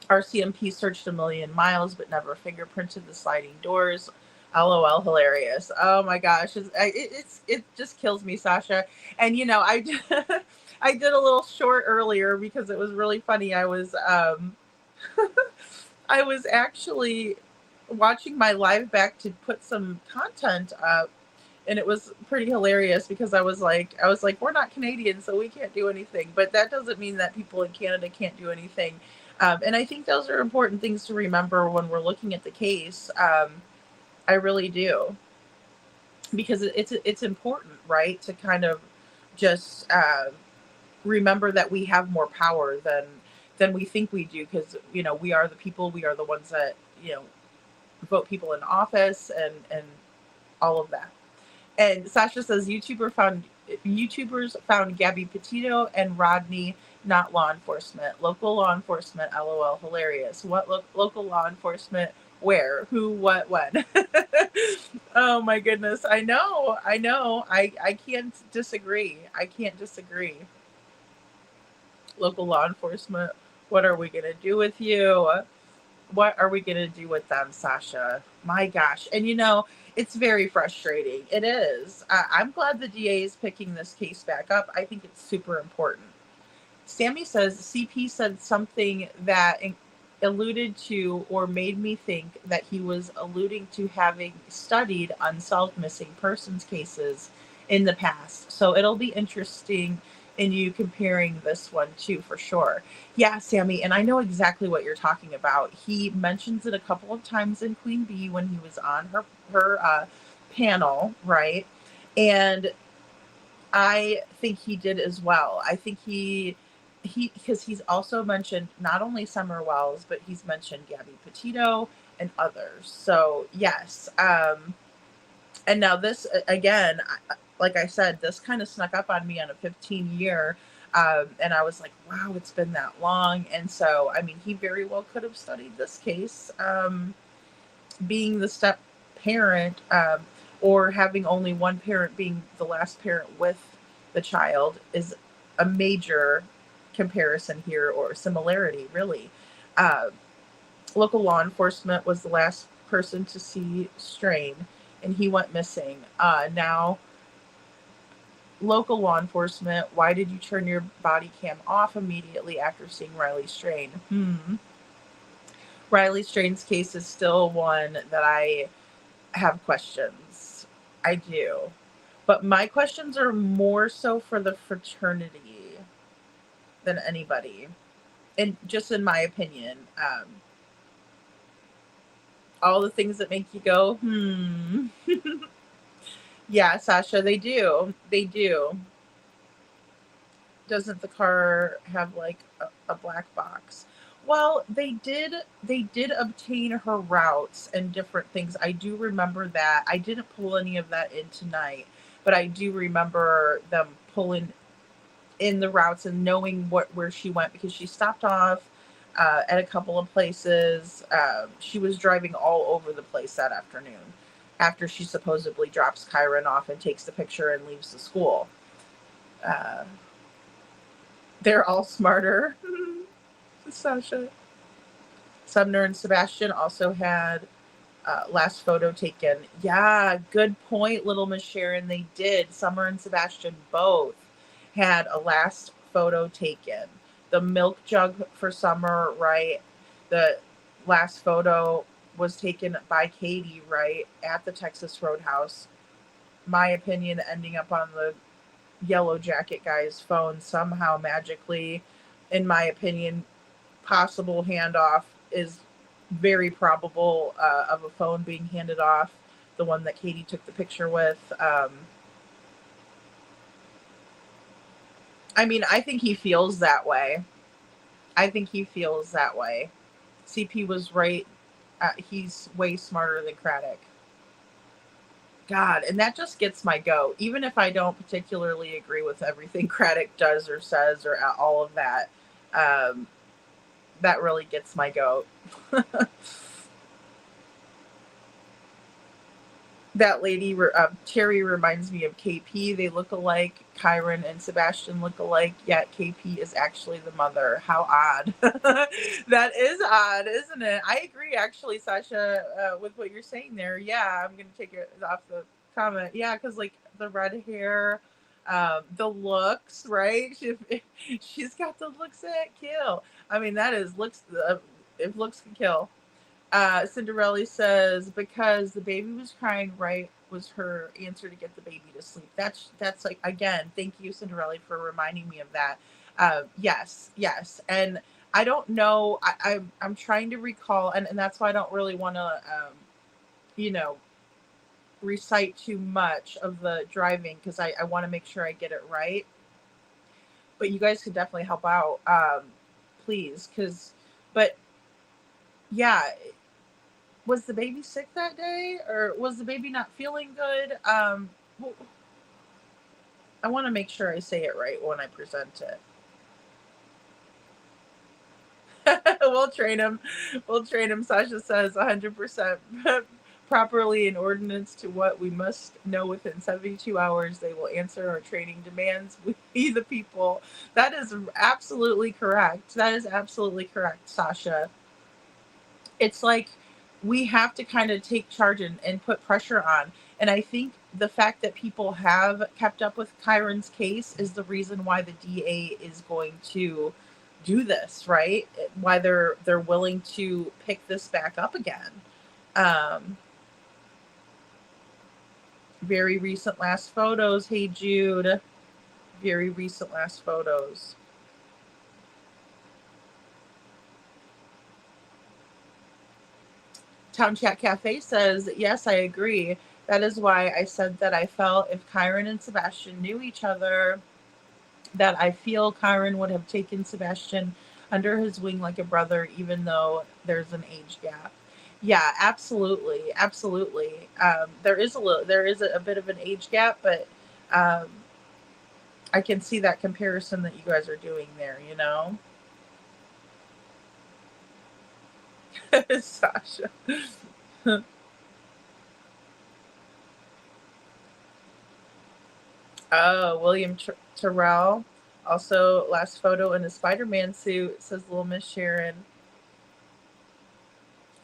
RCMP searched 1,000,000 miles but never fingerprinted the sliding doors. LOL, hilarious. Oh my gosh, it just kills me, Sasha. And I did a little short earlier because it was really funny. I was I was actually watching my live back to put some content up, and it was pretty hilarious because I was like, we're not Canadian, so we can't do anything. But that doesn't mean that people in Canada can't do anything. And I think those are important things to remember when we're looking at the case. I really do, because it's important, right, to kind of just remember that we have more power than we think we do, because we are the people, we are the ones that vote people in office and all of that. And Sasha says YouTubers found Gabby Petito and Rodney, not law enforcement. Local law enforcement, LOL, hilarious. What local law enforcement? Where? Who? What? When? Oh my goodness. I know. I can't disagree. Local law enforcement. What are we going to do with you? What are we going to do with them, Sasha? My gosh. And it's very frustrating. It is. I'm glad the DA is picking this case back up. I think it's super important. Sammy says CP said something that alluded to or made me think that he was alluding to having studied unsolved missing persons cases in the past. So it'll be interesting in you comparing this one too, for sure. Yeah, Sammy, and I know exactly what you're talking about. He mentions it a couple of times in Queen Bee when he was on her panel, right? And I think he did as well. I think he because he's also mentioned not only Summer Wells, but he's mentioned Gabby Petito and others. So yes. And now this, again, like I said, this kind of snuck up on me on a 15-year. And I was like, wow, it's been that long. And so, I mean, he very well could have studied this case. Being the step parent, or having only one parent being the last parent with the child is a major comparison here, or similarity, really. Local law enforcement was the last person to see Strain, and he went missing. Now, local law enforcement, why did you turn your body cam off immediately after seeing Riley Strain? Riley Strain's case is still one that I have questions. I do. But my questions are more so for the fraternity than anybody. And just in my opinion, all the things that make you go, Yeah, Sasha, they do. Doesn't the car have like a black box? Well, they did obtain her routes and different things. I do remember that. I didn't pull any of that in tonight, but I do remember them pulling in the routes and knowing where she went, because she stopped off at a couple of places. She was driving all over the place that afternoon after she supposedly drops Kyron off and takes the picture and leaves the school. They're all smarter. Sasha. Sumner and Sebastian also had last photo taken. Yeah, good point, Little Miss Sharon. They did. Summer and Sebastian both had a last photo taken. The milk jug for Summer, right? The last photo was taken by Katie, right, at the Texas Roadhouse. My opinion, ending up on the Yellow Jacket guy's phone somehow magically. In my opinion, possible handoff is very probable of a phone being handed off, the one that Katie took the picture with. I mean, I think he feels that way. CP was right. He's way smarter than Craddock. God, and that just gets my goat. Even if I don't particularly agree with everything Craddock does or says or all of that, that really gets my goat. That lady, Terry, reminds me of KP. They look alike. Kyron and Sebastian look alike, yet KP is actually the mother. How odd. That is odd, isn't it? I agree, actually, Sasha, with what you're saying there. Yeah, I'm going to take it off the comment. Yeah, because, like, the red hair, the looks, right? She's got the looks that kill. I mean, that is looks, if looks can kill. Cinderella says, because the baby was crying, right, was her answer to get the baby to sleep. That's like, again, thank you, Cinderella, for reminding me of that. Yes. And I don't know, I'm trying to recall, and that's why I don't really want to, recite too much of the driving, because I want to make sure I get it right. But you guys could definitely help out, please, but yeah, was the baby sick that day, or was the baby not feeling good? I want to make sure I say it right when I present it. We'll train him. Sasha says 100% properly in ordinance to what we must know within 72 hours. They will answer our training demands. We, the people. That is absolutely correct. Sasha. It's like we have to kind of take charge and put pressure on. And I think the fact that people have kept up with Kyron's case is the reason why the DA is going to do this, right? Why they're willing to pick this back up again. Very recent last photos. Hey, Jude. Very recent last photos. Town Chat Cafe says, yes, I agree. That is why I said that I felt if Kyron and Sebastian knew each other, that I feel Kyron would have taken Sebastian under his wing like a brother, even though there's an age gap. Yeah, absolutely. There is a bit of an age gap, but I can see that comparison that you guys are doing there, Sasha. Oh, William Terrell. Also, last photo in a Spider-Man suit, says Little Miss Sharon.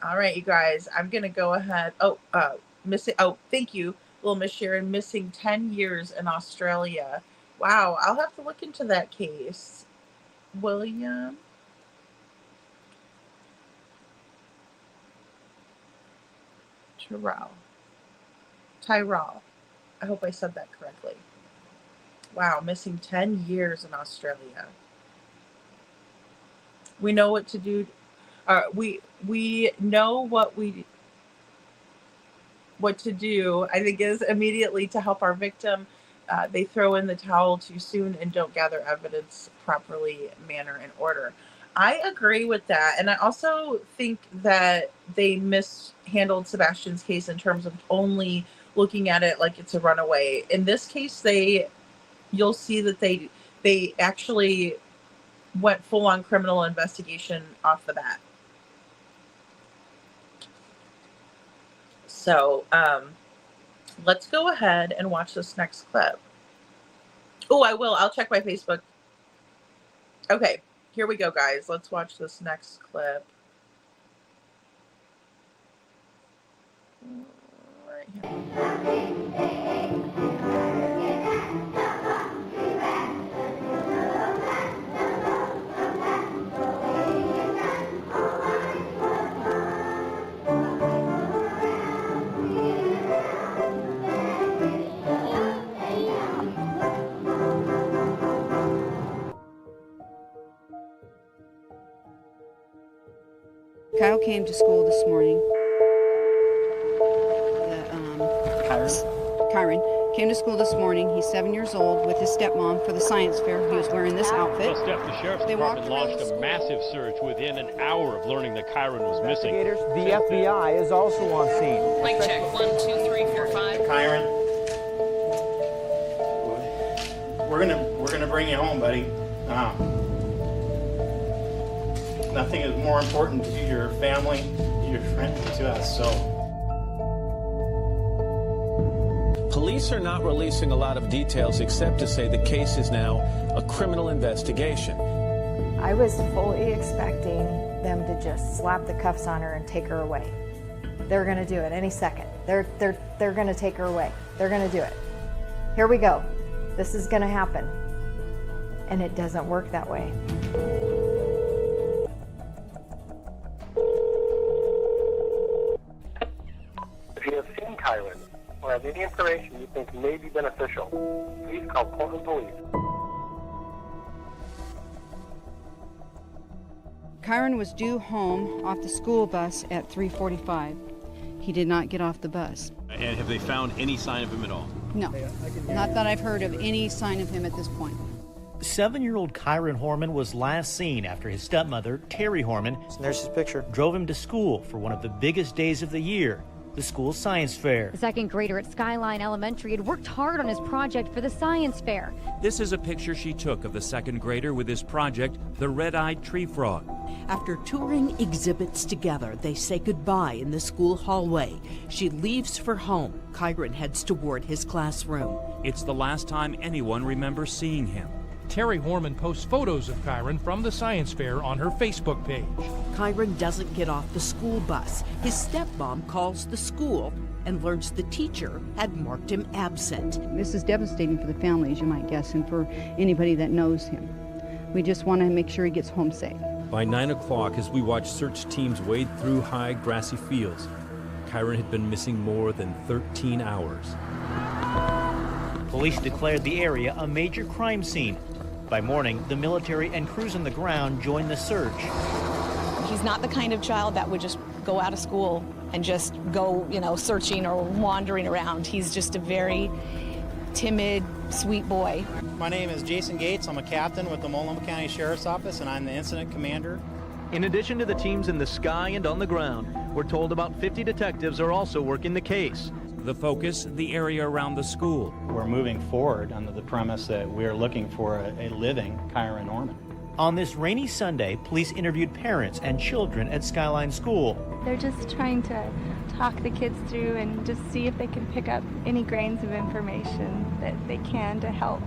All right, you guys, I'm going to go ahead. Thank you, Little Miss Sharon. Missing 10 years in Australia. Wow, I'll have to look into that case. William. Tyrell. I hope I said that correctly. Wow, missing 10 years in Australia. We know what to do. We know what to do, I think, is immediately to help our victim. They throw in the towel too soon and don't gather evidence properly, manner, and order. I agree with that. And I also think that they mishandled Sebastian's case in terms of only looking at it like it's a runaway. In this case, you'll see that they actually went full on criminal investigation off the bat. So let's go ahead and watch this next clip. Oh, I will. I'll check my Facebook. Okay, here we go, guys. Let's watch this next clip. Right here. Kyle came to school this morning. Kyron came to school this morning. He's 7 years old with his stepmom for the science fair. He was wearing this outfit. Well, Steph, the Sheriff's Department launched a massive search within an hour of learning that Kyron was missing. The FBI is also on scene. Mic check, 1, 2, 3, 4, 5. Kyron, we're gonna bring you home, buddy. Nothing is more important to your family, to your friends, to us. So. Police are not releasing a lot of details except to say the case is now a criminal investigation. I was fully expecting them to just slap the cuffs on her and take her away. They're going to do it any second. They're going to take her away. They're going to do it. Here we go. This is going to happen. And it doesn't work that way. Kyron or have any information you think may be beneficial, please call Portland Police. Kyron was due home off the school bus at 3:45. He did not get off the bus. And have they found any sign of him at all? No, not that I've heard of any sign of him at this point. 7-year-old Kyron Horman was last seen after his stepmother, Terry Horman, there's his picture, drove him to school for one of the biggest days of the year, the school science fair. The second grader at Skyline Elementary had worked hard on his project for the science fair. This is a picture she took of the second grader with his project, the red-eyed tree frog. After touring exhibits together, they say goodbye in the school hallway. She leaves for home. Kyron heads toward his classroom. It's the last time anyone remembers seeing him. Terry Horman posts photos of Kyron from the science fair on her Facebook page. Kyron doesn't get off the school bus. His stepmom calls the school and learns the teacher had marked him absent. This is devastating for the family, as you might guess, and for anybody that knows him. We just want to make sure he gets home safe. By 9 o'clock, as we watched search teams wade through high grassy fields, Kyron had been missing more than 13 hours. Police declared the area a major crime scene. By morning, the military and crews on the ground joined the search. He's not the kind of child that would just go out of school and just go, searching or wandering around. He's just a very timid, sweet boy. My name is Jason Gates. I'm a captain with the Multnomah County Sheriff's Office, and I'm the incident commander. In addition to the teams in the sky and on the ground, we're told about 50 detectives are also working the case. The focus, the area around the school. We're moving forward under the premise that we're looking for a living Kyron Horman. On this rainy Sunday, police interviewed parents and children at Skyline School. They're just trying to talk the kids through and just see if they can pick up any grains of information that they can to help,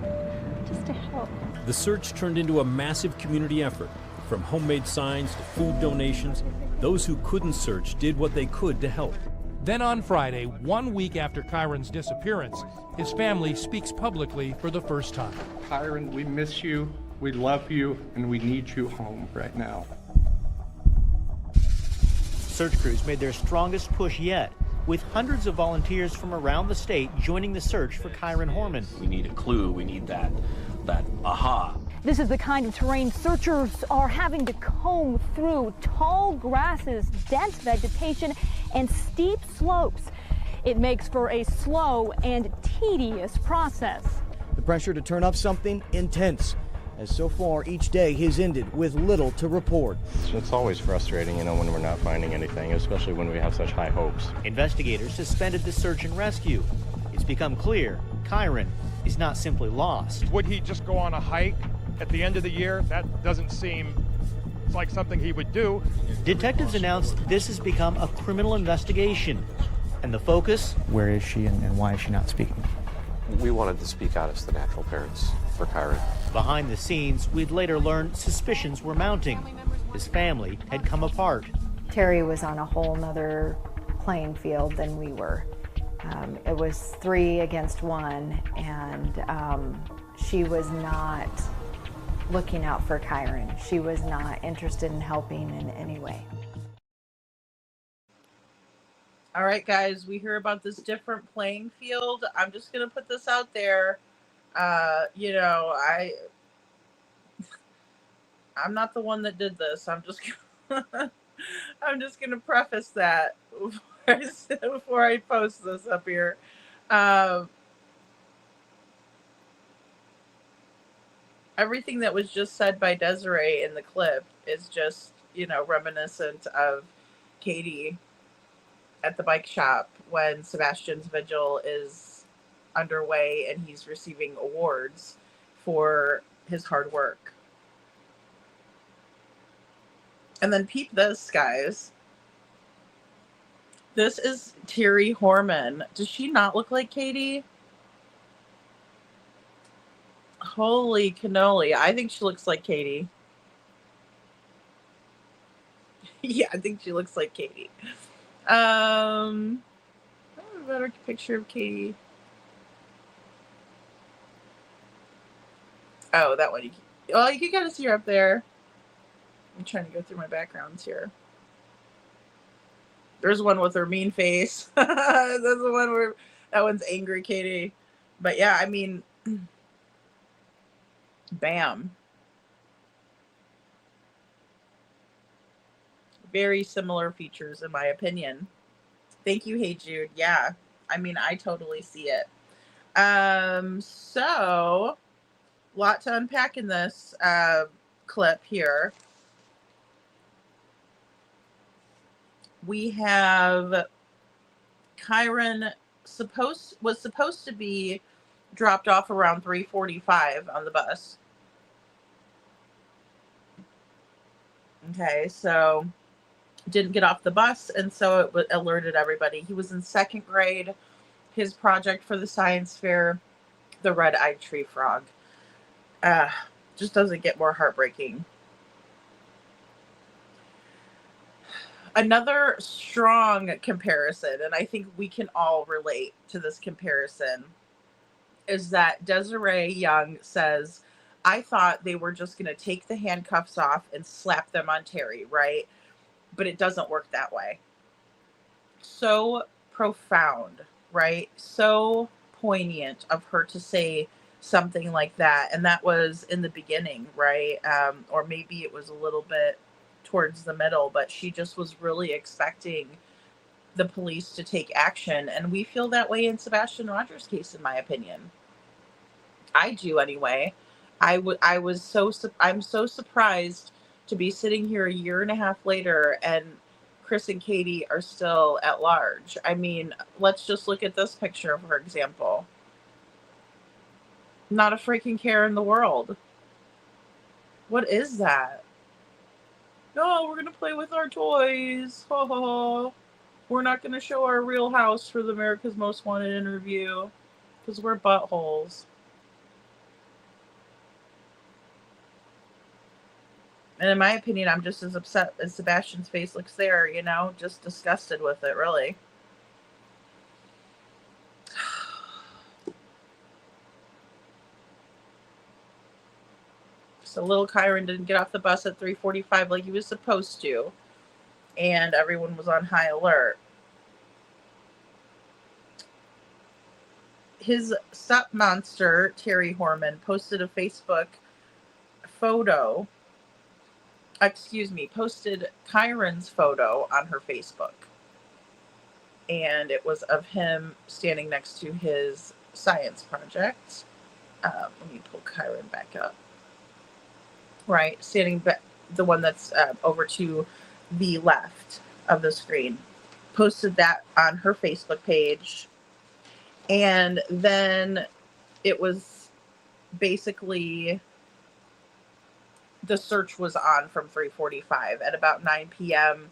just to help. The search turned into a massive community effort. From homemade signs to food donations, those who couldn't search did what they could to help. Then on Friday, 1 week after Kyron's disappearance, his family speaks publicly for the first time. Kyron, we miss you, we love you, and we need you home right now. Search crews made their strongest push yet, with hundreds of volunteers from around the state joining the search for Kyron Horman. We need a clue, we need that aha. This is the kind of terrain searchers are having to comb through: tall grasses, dense vegetation, and steep slopes. It makes for a slow and tedious process. The pressure to turn up something intense, as so far each day has ended with little to report. It's always frustrating, when we're not finding anything, especially when we have such high hopes. Investigators suspended the search and rescue. It's become clear Kyron is not simply lost. Would he just go on a hike at the end of the year? That doesn't seem like something he would do. Detectives announced this has become a criminal investigation. And the focus? Where is she and why is she not speaking? We wanted to speak out as the natural parents for Kyron. Behind the scenes, we'd later learn suspicions were mounting. His family had come apart. Terry was on a whole nother playing field than we were. It was 3 against 1, and she was not looking out for Kyron. She was not interested in helping in any way. All right, guys, we hear about this different playing field. I'm just going to put this out there. I'm not the one that did this. I'm just going to preface that before I post this up here. Everything that was just said by Desiree in the clip is just, reminiscent of Katie at the bike shop when Sebastian's vigil is underway and he's receiving awards for his hard work. And then peep this, guys. This is Terry Horman. Does she not look like Katie? Holy cannoli. I think she looks like Katie. Yeah, I think she looks like Katie. I have a better picture of Katie. Oh, that one. You can kind of see her up there. I'm trying to go through my backgrounds here. There's one with her mean face. That's the one where that one's angry Katie. But yeah, I mean, bam. Very similar features in my opinion. Thank you, Hey Jude. Yeah, I mean, I totally see it. So, lot to unpack in this clip here. We have Kyron was supposed to be dropped off around 3:45 on the bus. Okay, so didn't get off the bus, and so it alerted everybody. He was in 2nd grade. His project for the science fair, the red-eyed tree frog. Just doesn't get more heartbreaking. Another strong comparison, and I think we can all relate to this comparison, is that Desiree Young says, I thought they were just going to take the handcuffs off and slap them on Terry, right? But it doesn't work that way. So profound, right? So poignant of her to say something like that. And that was in the beginning, right? Or maybe it was a little bit towards the middle, but she just was really expecting the police to take action. And we feel that way in Sebastian Rogers' case, in my opinion. I do anyway. I'm so surprised to be sitting here a year and a half later and Chris and Katie are still at large. I mean, let's just look at this picture, for example. Not a freaking care in the world. What is that? No, we're going to play with our toys. Ho, ho, ho. We're not going to show our real house for the America's Most Wanted interview because we're buttholes. And in my opinion, I'm just as upset as Sebastian's face looks there, you know, just disgusted with it, really. So little Kyron didn't get off the bus at 3:45 like he was supposed to. And everyone was on high alert. His step monster, Terry Horman, posted a Facebook photo. Posted Kyron's photo on her Facebook. And it was of him standing next to his science project. Let me pull Kyron back up. Right, standing back, the one that's over to the left of the screen. Posted that on her Facebook page. And then it was basically, the search was on from 3:45. At about 9 p.m.,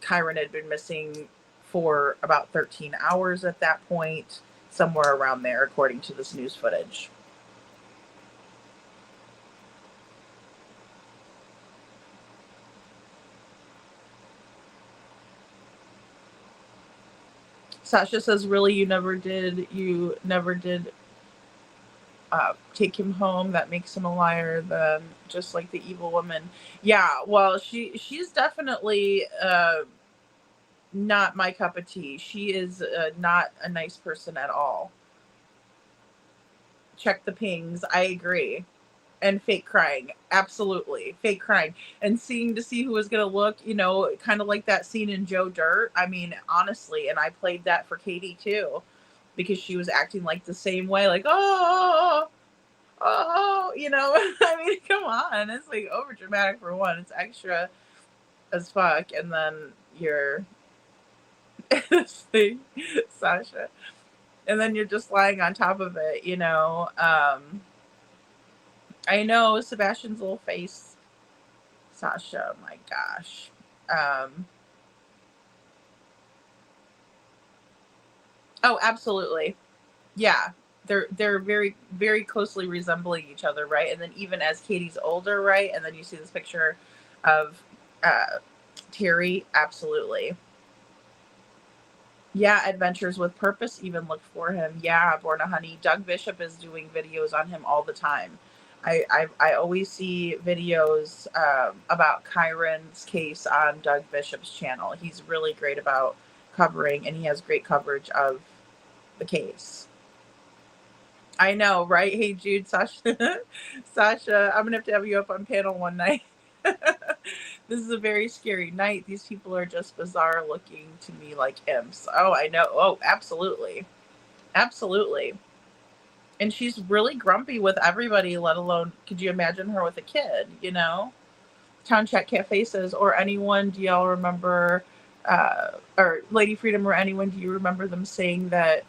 Kyron had been missing for about 13 hours at that point, somewhere around there, according to this news footage. Sasha says, really, you never did take him home. That makes him a liar, then, just like the evil woman. Yeah, well, she's definitely not my cup of tea. She is not a nice person at all. Check the pings. I agree. And fake crying. Absolutely. Fake crying. And seeing who was going to look, you know, kind of like that scene in Joe Dirt. I mean, honestly, and I played that for Katie too, because she was acting like the same way, like, oh, you know, I mean, come on. It's like over dramatic for one. It's extra as fuck. And then you're Sasha. And then you're just lying on top of it, you know. I know Sebastian's little face. Sasha, my gosh. Oh, absolutely. Yeah. They're very, very closely resembling each other, right? And then even as Katie's older, right? And then you see this picture of Terry. Absolutely. Yeah, Adventures with Purpose even looked for him. Yeah, Borna Honey. Doug Bishop is doing videos on him all the time. I always see videos about Kyron's case on Doug Bishop's channel. He's really great about covering, and he has great coverage of the case. I know, right? Hey, Jude, Sasha, Sasha, I'm gonna have to have you up on panel one night. This is a very scary night. These people are just bizarre looking to me like imps. Oh, I know. Oh, absolutely. Absolutely. And she's really grumpy with everybody, let alone, could you imagine her with a kid, you know? Town Chat Cafe says, or anyone, do y'all remember, or Lady Freedom, or anyone, do you remember them saying that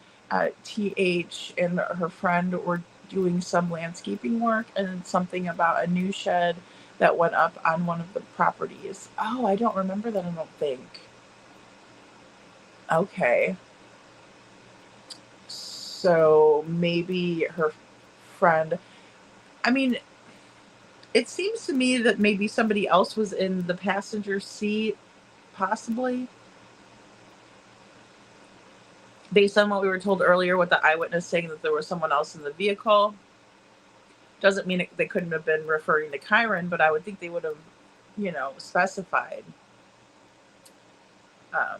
TH and her friend were doing some landscaping work and something about a new shed that went up on one of the properties? Oh, I don't remember that, I don't think. Okay. So maybe her friend, I mean, it seems to me that maybe somebody else was in the passenger seat, possibly. Based on what we were told earlier with the eyewitness saying that there was someone else in the vehicle. Doesn't mean they couldn't have been referring to Kyron, but I would think they would have, you know, specified.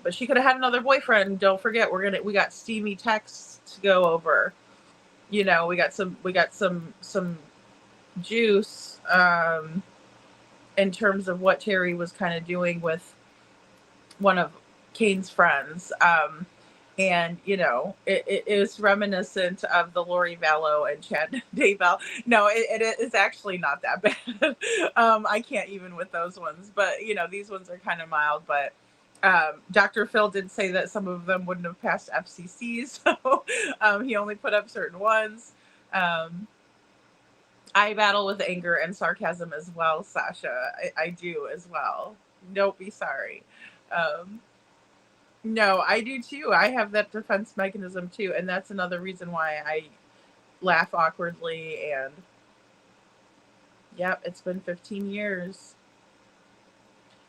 But she could have had another boyfriend. Don't forget, we got steamy texts to go over. You know, we got some juice in terms of what Terry was kind of doing with one of Kane's friends. And, you know, it is reminiscent of the Lori Vallow and Chad Daybell. No, it is actually not that bad. I can't even with those ones. But, you know, these ones are kind of mild. But Dr. Phil did say that some of them wouldn't have passed FCC. So he only put up certain ones. I battle with anger and sarcasm as well, Sasha. I do as well. Don't be sorry. No, I do too. I have that defense mechanism too. And that's another reason why I laugh awkwardly. And yep, it's been 15 years.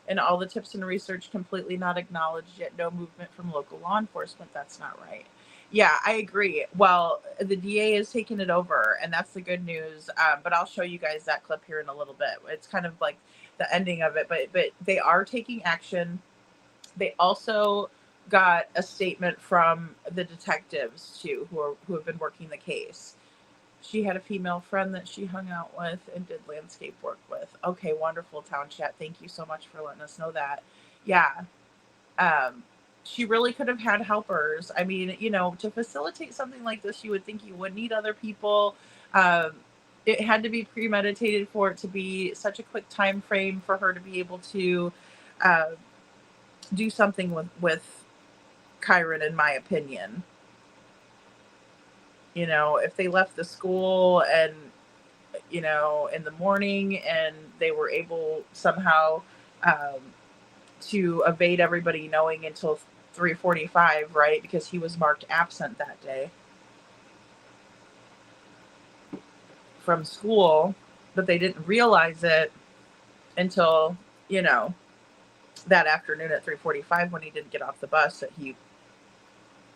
And all the tips and research completely not acknowledged, yet no movement from local law enforcement. That's not right. Yeah, I agree. Well, the DA has taken it over, and that's the good news. But I'll show you guys that clip here in a little bit. It's kind of like the ending of it, but they are taking action. They also got a statement from the detectives too, who have been working the case. She had a female friend that she hung out with and did landscape work with. Okay, wonderful, Town Chat. Thank you so much for letting us know that. Yeah. She really could have had helpers. I mean, you know, to facilitate something like this, you would think you would need other people. It had to be premeditated for it to be such a quick time frame for her to be able to do something with Kyron, in my opinion. You know, if they left the school and, you know, in the morning and they were able somehow to evade everybody knowing until 3:45, right? Because he was marked absent that day from school, but they didn't realize it until, you know, that afternoon at 3:45 when he didn't get off the bus that he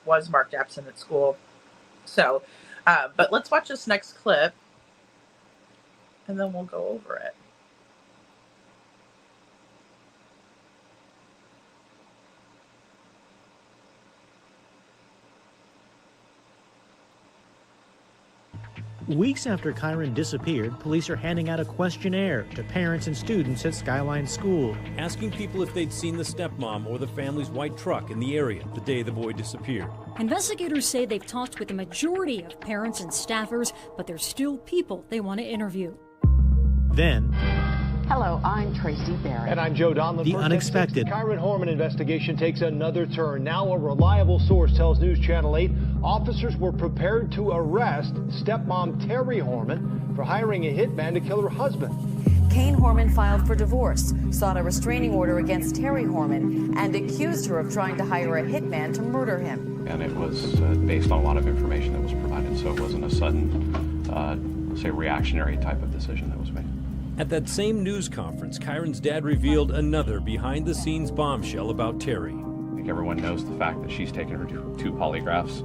was marked absent at school. So, but let's watch this next clip and then we'll go over it. Weeks after Kyron disappeared, police are handing out a questionnaire to parents and students at Skyline School, asking people if they'd seen the stepmom or the family's white truck in the area the day the boy disappeared. Investigators say they've talked with the majority of parents and staffers, but there's still people they want to interview. Then, hello, I'm Tracy Barrett. And I'm Joe Donlin. The unexpected. The Kyron Horman investigation takes another turn. Now a reliable source tells News Channel 8 officers were prepared to arrest stepmom Terry Horman for hiring a hitman to kill her husband. Kane Horman filed for divorce, sought a restraining order against Terry Horman, and accused her of trying to hire a hitman to murder him. And it was based on a lot of information that was provided, so it wasn't a sudden, say, reactionary type of decision that was made. At that same news conference, Kyron's dad revealed another behind-the-scenes bombshell about Terry. I think everyone knows the fact that she's taken her two polygraphs.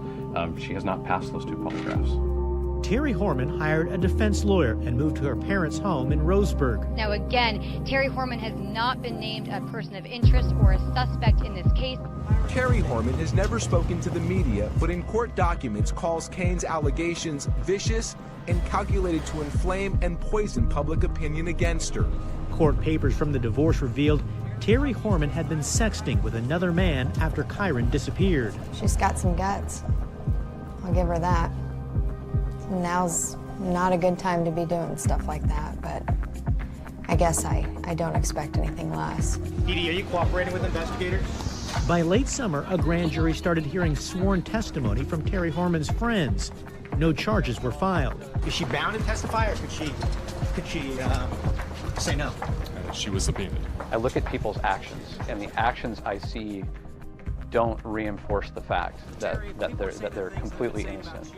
She has not passed those two polygraphs. Terry Horman hired a defense lawyer and moved to her parents' home in Roseburg. Now again, Terry Horman has not been named a person of interest or a suspect in this case. Terry Horman has never spoken to the media, but in court documents calls Kane's allegations vicious and calculated to inflame and poison public opinion against her. Court papers from the divorce revealed Terry Horman had been sexting with another man after Kyron disappeared. She's got some guts. I'll give her that. Now's not a good time to be doing stuff like that, but I guess I don't expect anything less. Edie, are you cooperating with investigators? By late summer, a grand jury started hearing sworn testimony from Terry Horman's friends. No charges were filed. Is she bound to testify, or could she say no? She was subpoenaed. I look at people's actions, and the actions I see don't reinforce the fact that they're completely innocent.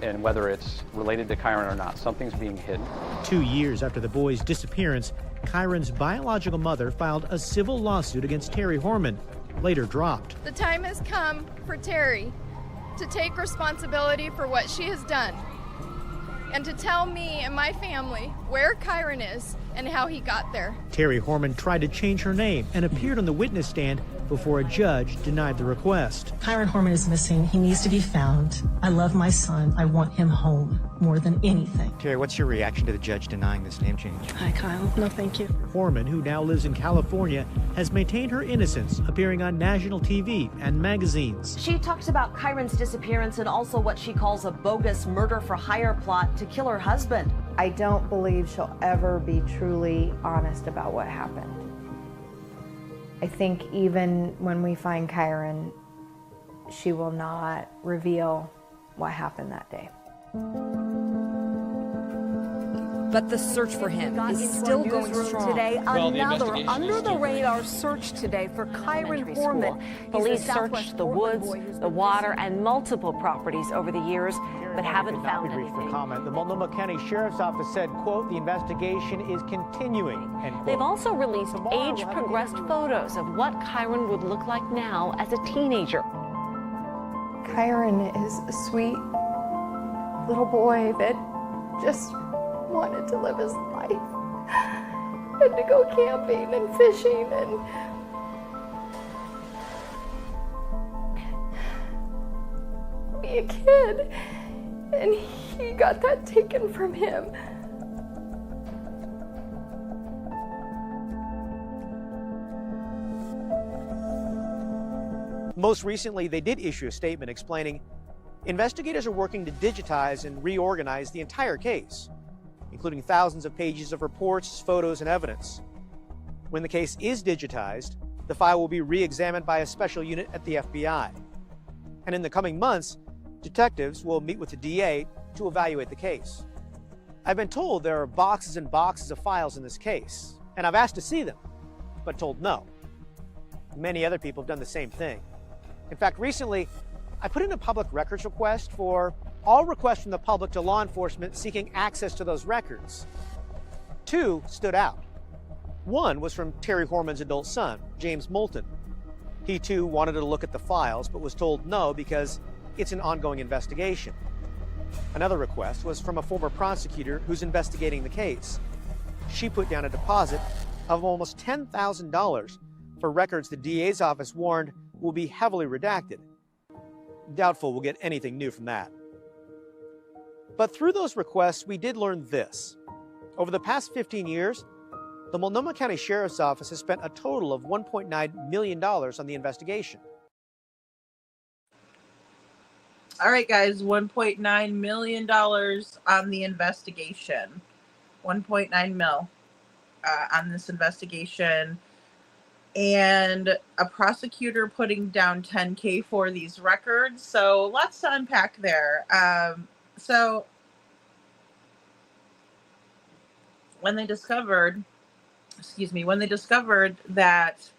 And whether it's related to Kyron or not, something's being hidden. 2 years after the boy's disappearance, Kyron's biological mother filed a civil lawsuit against Terry Horman, later dropped. The time has come for Terry to take responsibility for what she has done and to tell me and my family where Kyron is and how he got there. Terry Horman tried to change her name and appeared on the witness stand before a judge denied the request. Kyron Horman is missing. He needs to be found. I love my son. I want him home more than anything. Terry, what's your reaction to the judge denying this name change? Hi, Kyle. No, thank you. Horman, who now lives in California, has maintained her innocence, appearing on national TV and magazines. She talks about Kyron's disappearance and also what she calls a bogus murder-for-hire plot to kill her husband. I don't believe she'll ever be truly honest about what happened. I think even when we find Kyron, she will not reveal what happened that day. But the search for him is still going strong. Today, another under-the-radar search today for Kyron Horman. Police searched the woods, the water, and multiple properties over the years, but haven't found anything. Comment. The Multnomah County Sheriff's Office said, quote, the investigation is continuing, end quote. They've also released age-progressed photos of what Kyron would look like now as a teenager. Kyron is a sweet little boy that just wanted to live his life and to go camping and fishing and be a kid, and he got that taken from him. Most recently, they did issue a statement explaining investigators are working to digitize and reorganize the entire case, including thousands of pages of reports, photos, and evidence. When the case is digitized, the file will be re-examined by a special unit at the FBI. And in the coming months, detectives will meet with the DA to evaluate the case. I've been told there are boxes and boxes of files in this case, and I've asked to see them, but told no. Many other people have done the same thing. In fact, recently, I put in a public records request for all requests from the public to law enforcement seeking access to those records. 2 stood out. One was from Terry Horman's adult son, James Moulton. He too wanted to look at the files, but was told no because it's an ongoing investigation. Another request was from a former prosecutor who's investigating the case. She put down a deposit of almost $10,000 for records the DA's office warned will be heavily redacted. Doubtful we'll get anything new from that. But through those requests, we did learn this. Over the past 15 years, the Multnomah County Sheriff's Office has spent a total of $1.9 million on the investigation. All right, guys, $1.9 million on the investigation. 1.9 mil on this investigation. And a prosecutor putting down $10K for these records. So lots to unpack there. So when they discovered that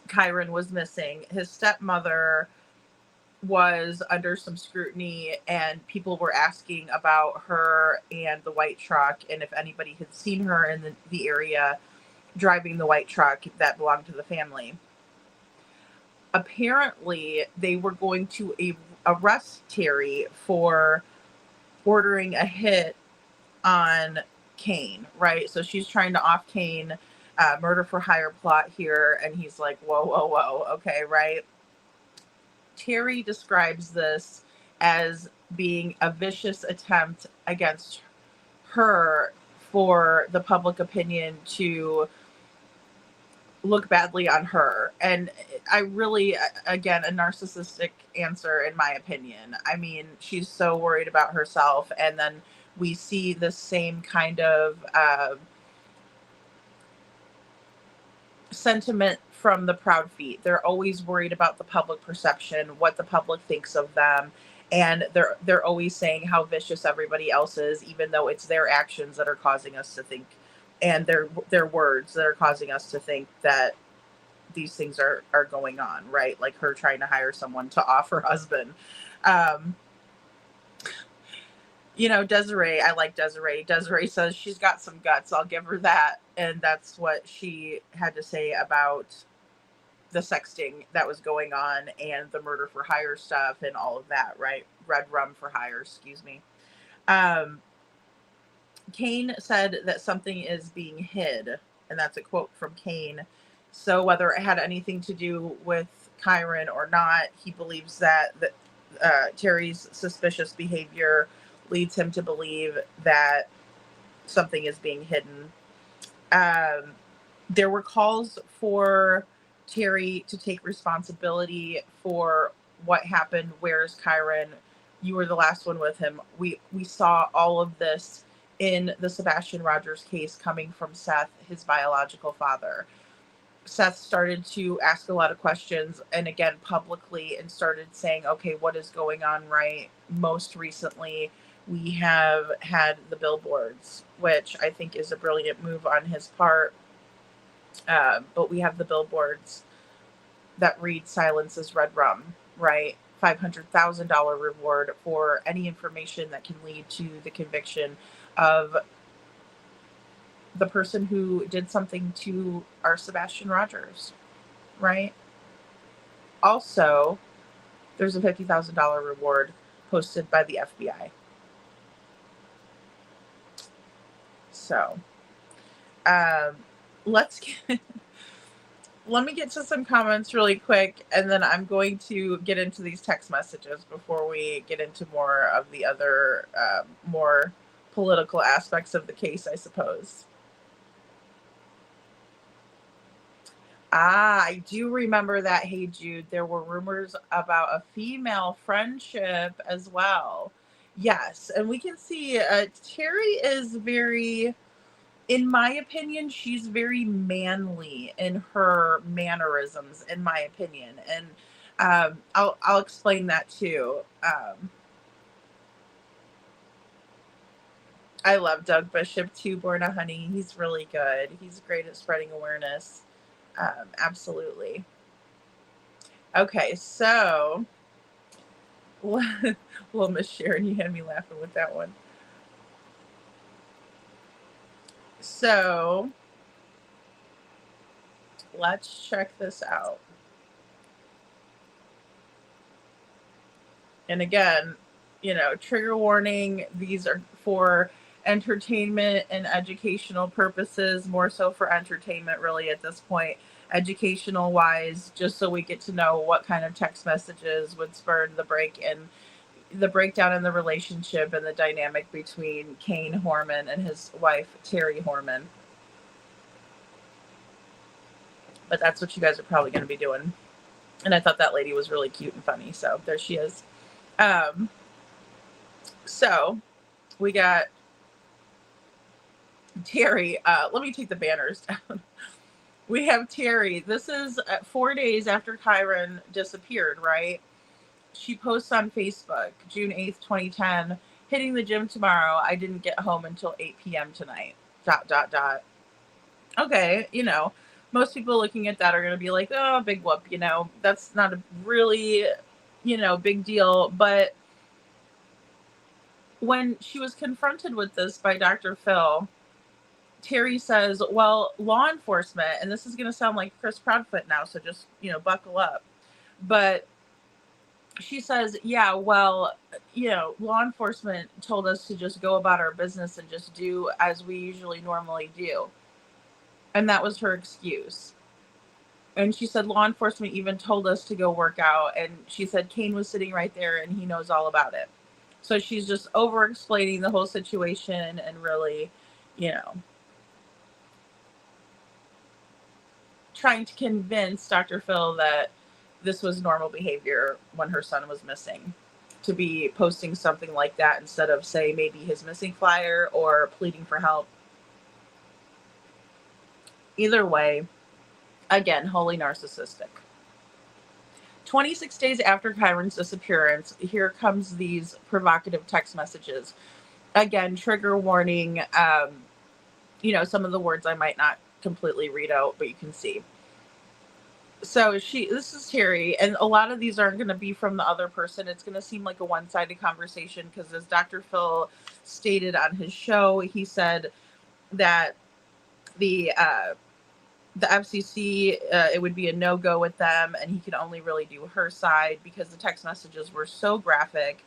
Kyron was missing, his stepmother was under some scrutiny, and people were asking about her and the white truck, and if anybody had seen her in the area driving the white truck that belonged to the family. Apparently, they were going to arrest Terry for ordering a hit on Kane, right? So she's trying to off Kane, murder for hire plot here, and he's like, whoa, whoa, whoa, okay, right? Terry describes this as being a vicious attempt against her for the public opinion to look badly on her. And I really, again, a narcissistic answer in my opinion. I mean, she's so worried about herself, and then we see the same kind of sentiment from the Proud Feet. They're always worried about the public perception, what the public thinks of them, and they're always saying how vicious everybody else is, even though it's their actions that are causing us to think, and their words that are causing us to think that these things are going on, right? Like her trying to hire someone to off her husband. You know, Desiree, I like Desiree. Desiree says she's got some guts. I'll give her that. And that's what she had to say about the sexting that was going on and the murder for hire stuff and all of that, right? Red rum for hire, excuse me. Kane said that something is being hid, and that's a quote from Kane. So whether it had anything to do with Kyron or not, he believes that Terry's suspicious behavior leads him to believe that something is being hidden. There were calls for Terry to take responsibility for what happened. Where's Kyron? You were the last one with him. We saw all of this in the Sebastian Rogers case coming from Seth, his biological father. Seth started to ask a lot of questions, and again publicly, and started saying, okay, what is going on, right? Most recently, we have had the billboards, which I think is a brilliant move on his part. But we have the billboards that read "Silence is red rum," right? $500,000 reward for any information that can lead to the conviction of the person who did something to our Sebastian Rogers, right? Also, there's a $50,000 reward posted by the FBI. So, let me get to some comments really quick, and then I'm going to get into these text messages before we get into more of the other, more political aspects of the case, I suppose. I do remember that. Hey, Jude, there were rumors about a female friendship as well. Yes, and we can see Terry is very, in my opinion, she's very manly in her mannerisms, in my opinion. And I'll explain that too. I love Doug Bishop too, Born a Honey. He's really good. He's great at spreading awareness. Absolutely. Okay, so well, Miss Sharon, you had me laughing with that one. So let's check this out. And again, you know, trigger warning, these are for entertainment and educational purposes, more so for entertainment really at this point, educational wise, just so we get to know what kind of text messages would spur the breakdown in the relationship and the dynamic between Kane Horman and his wife Terry Horman. But that's what you guys are probably going to be doing. And I thought that lady was really cute and funny, so there she is. So we got Terry. Let me take the banners down. We have Terry. This is 4 days after Kyron disappeared, right? She posts on Facebook, June 8th, 2010, hitting the gym tomorrow. I didn't get home until 8 p.m. tonight. ... Okay, you know, most people looking at that are going to be like, oh, big whoop, you know, that's not a really, you know, big deal. But when she was confronted with this by Dr. Phil, Terry says, well, law enforcement, and this is going to sound like Chris Proudfoot now, so just, you know, buckle up. But she says, yeah, well, law enforcement told us to just go about our business and just do as we usually normally do. And that was her excuse. And she said law enforcement even told us to go work out. And she said Kane was sitting right there and he knows all about it. So she's just over explaining the whole situation and really, trying to convince Dr. Phil that this was normal behavior when her son was missing, to be posting something like that instead of, say, maybe his missing flyer or pleading for help. Either way, again, wholly narcissistic. 26 days after Kyron's disappearance, here comes these provocative text messages. Again, trigger warning. Some of the words I might not completely read out, but you can see. So this is Terry, and a lot of these aren't going to be from the other person. It's going to seem like a one-sided conversation because, as Dr. Phil stated on his show, he said that the FCC, it would be a no-go with them, and he could only really do her side because the text messages were so graphic.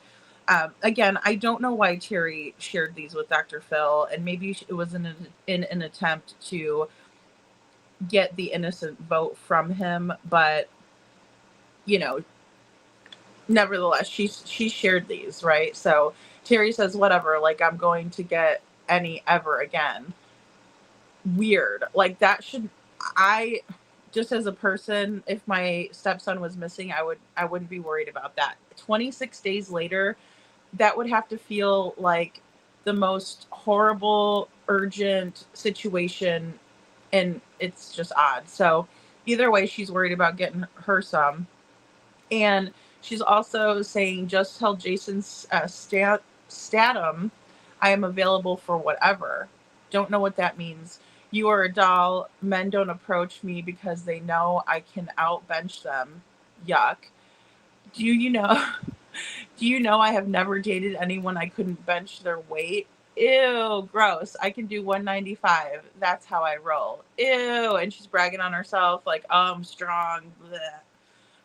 Again, I don't know why Terry shared these with Dr. Phil, and maybe it was in an attempt to get the innocent vote from him, but nevertheless, she shared these, right? So Terry says, whatever, like, I'm going to get any ever again. Weird. Like, that should, just as a person, if my stepson was missing, I wouldn't be worried about that. 26 days later, that would have to feel like the most horrible, urgent situation, and it's just odd. So either way, she's worried about getting her some. And she's also saying, just tell Jason Statham I am available for whatever. Don't know what that means. You are a doll. Men don't approach me because they know I can outbench them. Yuck. Do you know I have never dated anyone I couldn't bench their weight? Ew, gross. I can do 195. That's how I roll. Ew. And she's bragging on herself like, oh, I'm strong. Blech.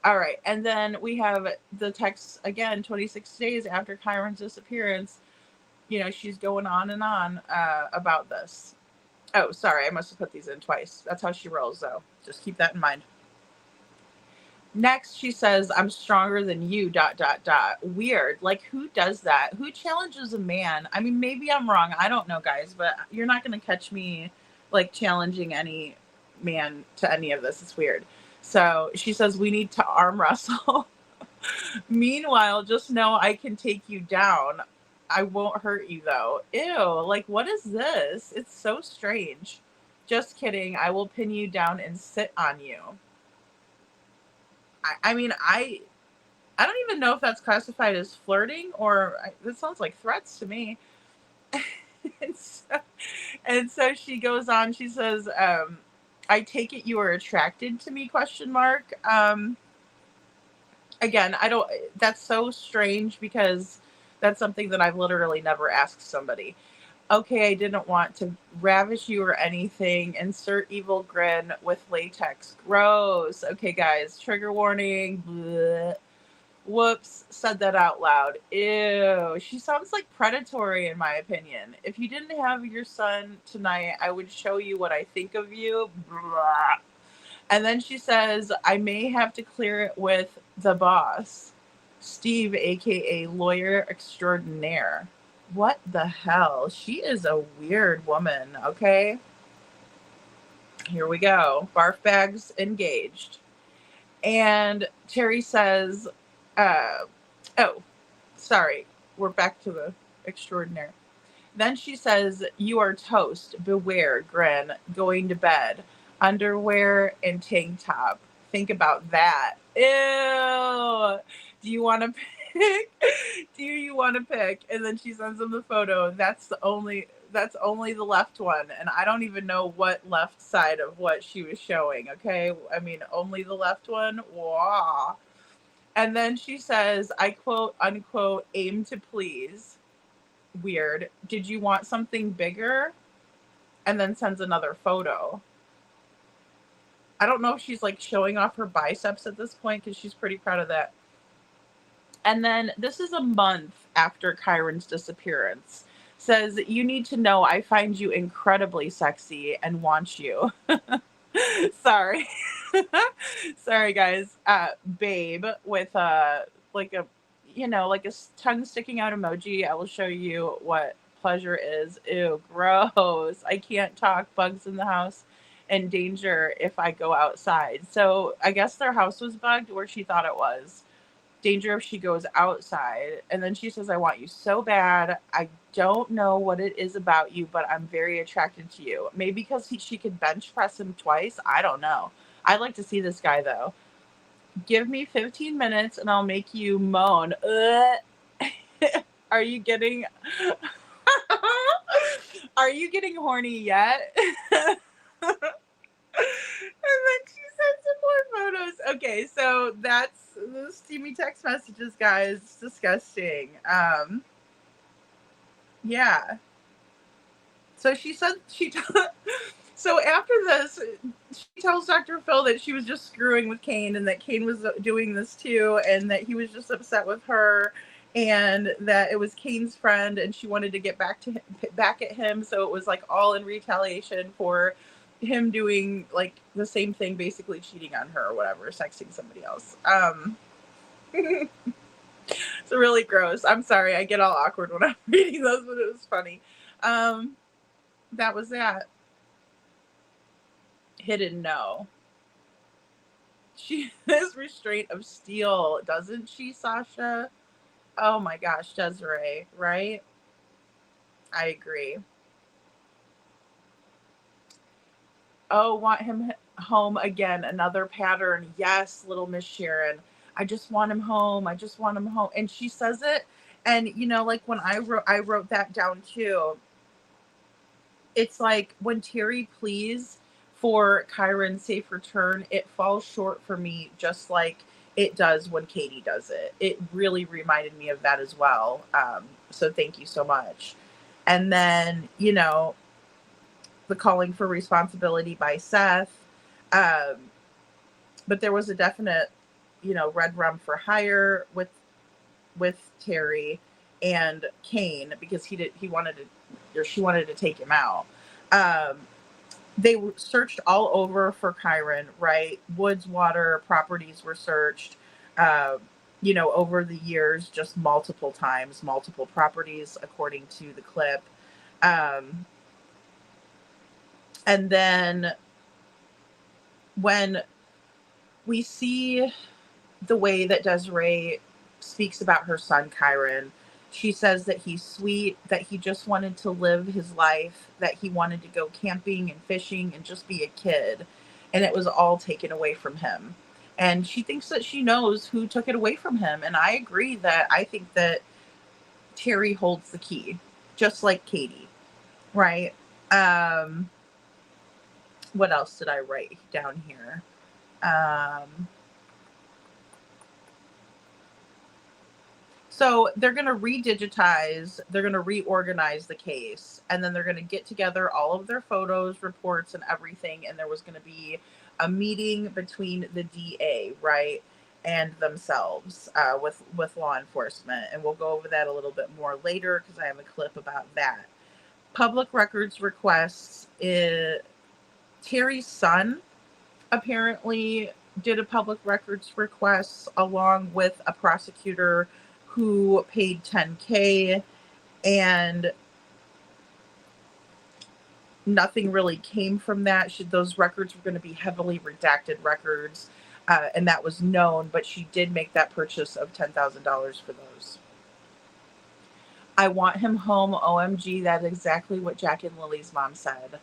All right. And then we have the text again, 26 days after Kyron's disappearance. She's going on and on about this. Oh, sorry. I must have put these in twice. That's how she rolls, though. Just keep that in mind. Next, she says, I'm stronger than you, ... Weird. Like, who does that? Who challenges a man? I mean, maybe I'm wrong. I don't know, guys, but you're not going to catch me, like, challenging any man to any of this. It's weird. So she says, we need to arm wrestle. Meanwhile, just know I can take you down. I won't hurt you, though. Ew. Like, what is this? It's so strange. Just kidding. I will pin you down and sit on you. I mean, I don't even know if that's classified as flirting or it sounds like threats to me. and so she goes on. She says, I take it you are attracted to me, ? Again, that's so strange because that's something that I've literally never asked somebody. Okay, I didn't want to ravish you or anything. Insert evil grin with latex. Gross. Okay, guys, trigger warning. Blech. Whoops, said that out loud. Ew. She sounds like predatory, in my opinion. If you didn't have your son tonight, I would show you what I think of you. Blah. And then she says, I may have to clear it with the boss, Steve, aka lawyer extraordinaire. What the hell? She is a weird woman, okay? Here we go. Barf bags engaged. And Terry says, oh, sorry. We're back to the extraordinaire. Then she says, you are toast. Beware, grin. Going to bed. Underwear and tank top. Think about that. Ew. Do you want to pick? Do you want to pick? And then she sends him the photo. That's only the left one. And I don't even know what left side of what she was showing. Okay. I mean, only the left one. Wow. And then she says, I quote unquote, aim to please. Weird. Did you want something bigger? And then sends another photo. I don't know if she's like showing off her biceps at this point because she's pretty proud of that. And then this is a month after Kyron's disappearance. Says, you need to know I find you incredibly sexy and want you. Sorry. Sorry, guys. Babe with like a, like a tongue sticking out emoji. I will show you what pleasure is. Ew, gross. I can't talk. Bugs in the house and danger if I go outside. So I guess their house was bugged, or she thought it was. Danger if she goes outside. And then she says, I want you so bad. I don't know what it is about you, but I'm very attracted to you. Maybe because she could bench press him twice. I don't know. I'd like to see this guy, though. Give me 15 minutes and I'll make you moan. Are you getting... Are you getting horny yet? And then she sent some more photos. Okay, so that's the steamy text messages, guys. It's disgusting. Yeah. So she said so after this, she tells Dr. Phil that she was just screwing with Kane and that Kane was doing this too, and that he was just upset with her, and that it was Kane's friend, and she wanted to get back at him. So it was like all in retaliation for him doing like the same thing, basically cheating on her or whatever, sexting somebody else. It's really gross. I'm sorry, I get all awkward when I'm reading those, but it was funny. That was that. Hidden no. She has restraint of steel, doesn't she, Sasha? Oh my gosh, Desiree, right? I agree. Oh, want him home again. Another pattern. Yes, little Miss Sharon. I just want him home. I just want him home. And she says it. And, like when I wrote that down too. It's like when Terry pleads for Kyron's safe return, it falls short for me, just like it does when Katie does it. It really reminded me of that as well. So thank you so much. And then, the calling for responsibility by Seth. But there was a definite, red rum for hire with Terry and Kane, because she wanted to take him out. They searched all over for Kyron, right? Woods, water, properties were searched, over the years, just multiple times, multiple properties, according to the clip. And then when we see the way that Desiree speaks about her son, Kyron, she says that he's sweet, that he just wanted to live his life, that he wanted to go camping and fishing and just be a kid. And it was all taken away from him. And she thinks that she knows who took it away from him. And I agree that I think that Terry holds the key, just like Katie, right? What else did I write down here? So they're going to redigitize, they're going to reorganize the case, and then they're going to get together all of their photos, reports, and everything. And there was going to be a meeting between the DA, right, and themselves with law enforcement. And we'll go over that a little bit more later because I have a clip about that. Public records requests. Terry's son apparently did a public records request along with a prosecutor who paid $10,000, and nothing really came from that. Those records were going to be heavily redacted records, and that was known, but she did make that purchase of $10,000 for those. I want him home, OMG. That's exactly what Jack and Lily's mom said.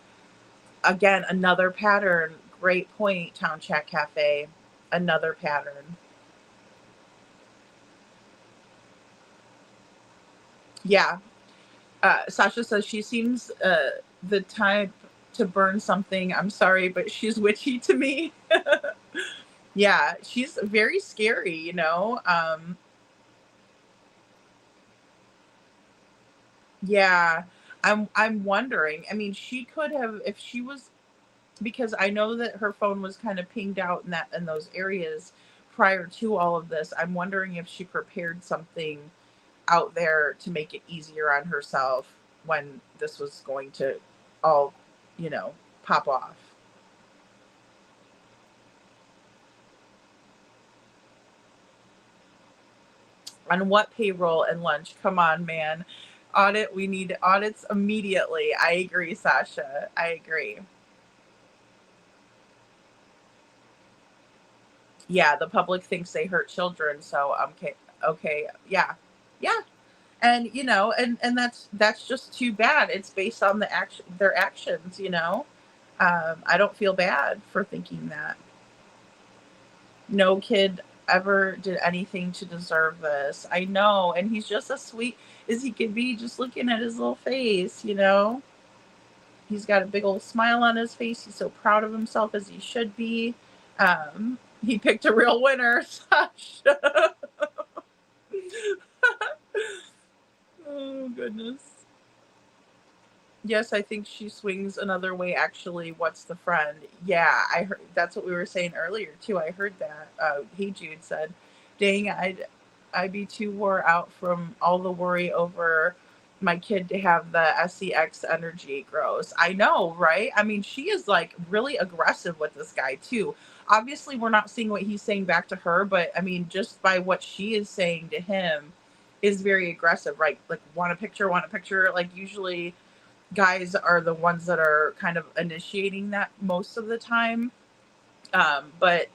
Again, another pattern. Great point, Town Chat Cafe. Another pattern. Yeah. Sasha says she seems the type to burn something. I'm sorry, but she's witchy to me. Yeah, she's very scary, Yeah, I'm wondering. I mean, she could have, if she was, because I know that her phone was kind of pinged out in those areas prior to all of this, I'm wondering if she prepared something out there to make it easier on herself when this was going to all, you know, pop off. On what payroll and lunch? Come on, man. Audit. We need audits immediately. I agree, Sasha. I agree. Yeah, the public thinks they hurt children, so okay, yeah. And you know, and that's just too bad. It's based on their actions, you know. I don't feel bad for thinking that. No kid ever did anything to deserve this. I know, and he's just as sweet as he could be, just looking at his little face, you know. He's got a big old smile on his face. He's so proud of himself, as he should be. He picked a real winner, Sasha. Oh, goodness. Yes, I think she swings another way, actually. What's the friend? Yeah, I heard. That's what we were saying earlier, too. I heard that. Hey, Jude said, dang, I'd be too wore out from all the worry over my kid to have the SEX energy. Gross. I know, right? I mean, she is, like, really aggressive with this guy, too. Obviously, we're not seeing what he's saying back to her, but, I mean, just by what she is saying to him is very aggressive, right? Like, want a picture. Like, usually guys are the ones that are kind of initiating that most of the time. But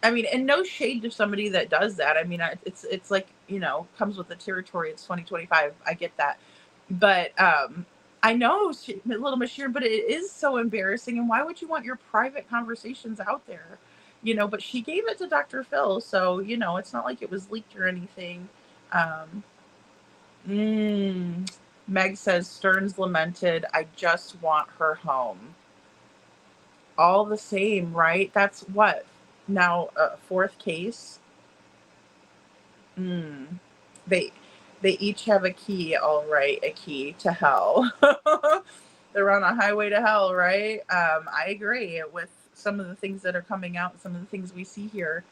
I mean, and no shade to somebody that does that. I mean, it's like, you know, comes with the territory. It's 2025. I get that. But I know, little Miss Sheeran, but it is so embarrassing. And why would you want your private conversations out there? You know, but she gave it to Dr. Phil. So, you know, it's not like it was leaked or anything. Meg says, Stearns lamented, I just want her home. All the same, right? That's what? Now, fourth case? They each have a key, all right, a key to hell. They're on a highway to hell, right? I agree with some of the things that are coming out, some of the things we see here.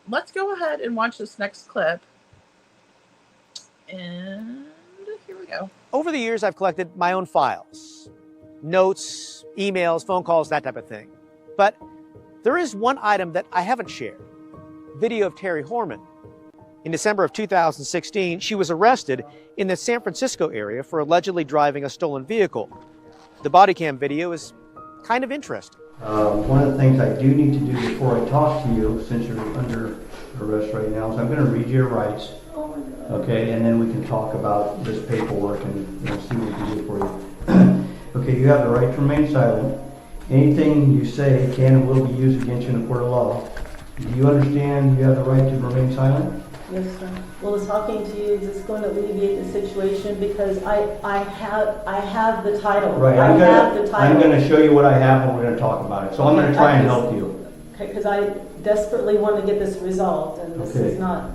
Let's go ahead and watch this next clip. And here we go. Over the years, I've collected my own files, notes, emails, phone calls, that type of thing. But there is one item that I haven't shared, video of Terry Horman. In December of 2016, she was arrested in the San Francisco area for allegedly driving a stolen vehicle. The body cam video is kind of interesting. One of the things I do need to do before I talk to you, since you're under arrest right now, is I'm going to read your rights. Okay, and then we can talk about this paperwork and see what we can do for you. Okay, you have the right to remain silent. Anything you say can and will be used against you in a court of law. Do you understand you have the right to remain silent? Yes, sir. Well, talking to you, is this going to alleviate the situation? Because I have the title. Right, I'm going to show you what I have and we're going to talk about it. So I'm going to try and help you. Okay, because I desperately want to get this resolved, and this is not...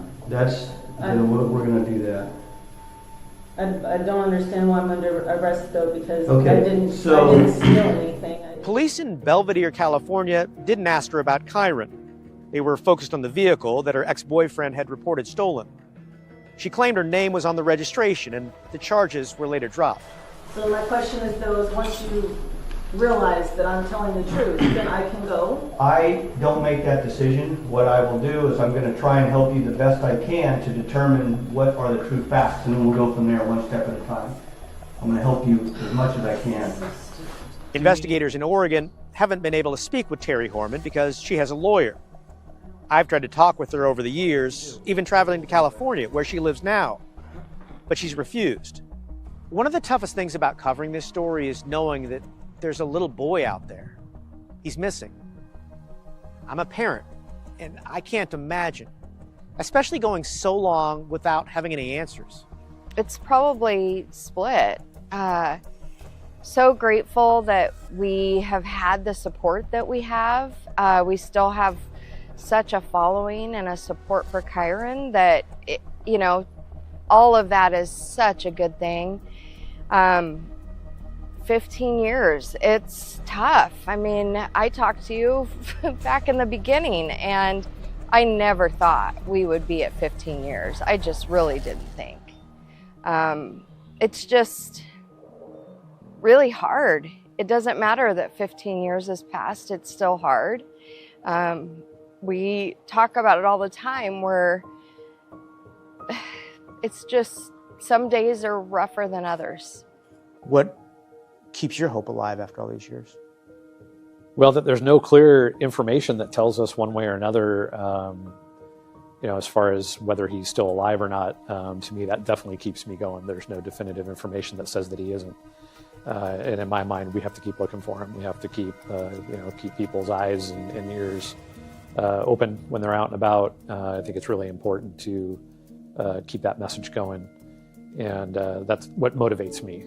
We're going to do that. I don't understand why I'm under arrest, though, because okay. I didn't steal anything. Police in Belvedere, California didn't ask her about Kyron. They were focused on the vehicle that her ex-boyfriend had reported stolen. She claimed her name was on the registration and the charges were later dropped. So my question is, though, is once you realize that I'm telling the truth, then I can go? I don't make that decision. What I will do is I'm going to try and help you the best I can to determine what are the true facts, and then we'll go from there one step at a time. I'm going to help you as much as I can. Investigators in Oregon haven't been able to speak with Terry Horman because she has a lawyer. I've tried to talk with her over the years, even traveling to California, where she lives now, but she's refused. One of the toughest things about covering this story is knowing that there's a little boy out there. He's missing. I'm a parent, and I can't imagine, especially going so long without having any answers. It's probably split. So grateful that we have had the support that we have. We still have such a following and a support for Kyron that, you know, all of that is such a good thing. 15 years, it's tough. I mean, I talked to you back in the beginning and I never thought we would be at 15 years. I just really didn't think. It's just really hard. It doesn't matter that 15 years has passed, it's still hard. We talk about it all the time where it's just some days are rougher than others. What keeps your hope alive after all these years? Well, that there's no clear information that tells us one way or another, as far as whether he's still alive or not. To me, that definitely keeps me going. There's no definitive information that says that he isn't. And in my mind, we have to keep looking for him. We have to keep people's eyes and ears open when they're out and about. I think it's really important to keep that message going. And that's what motivates me.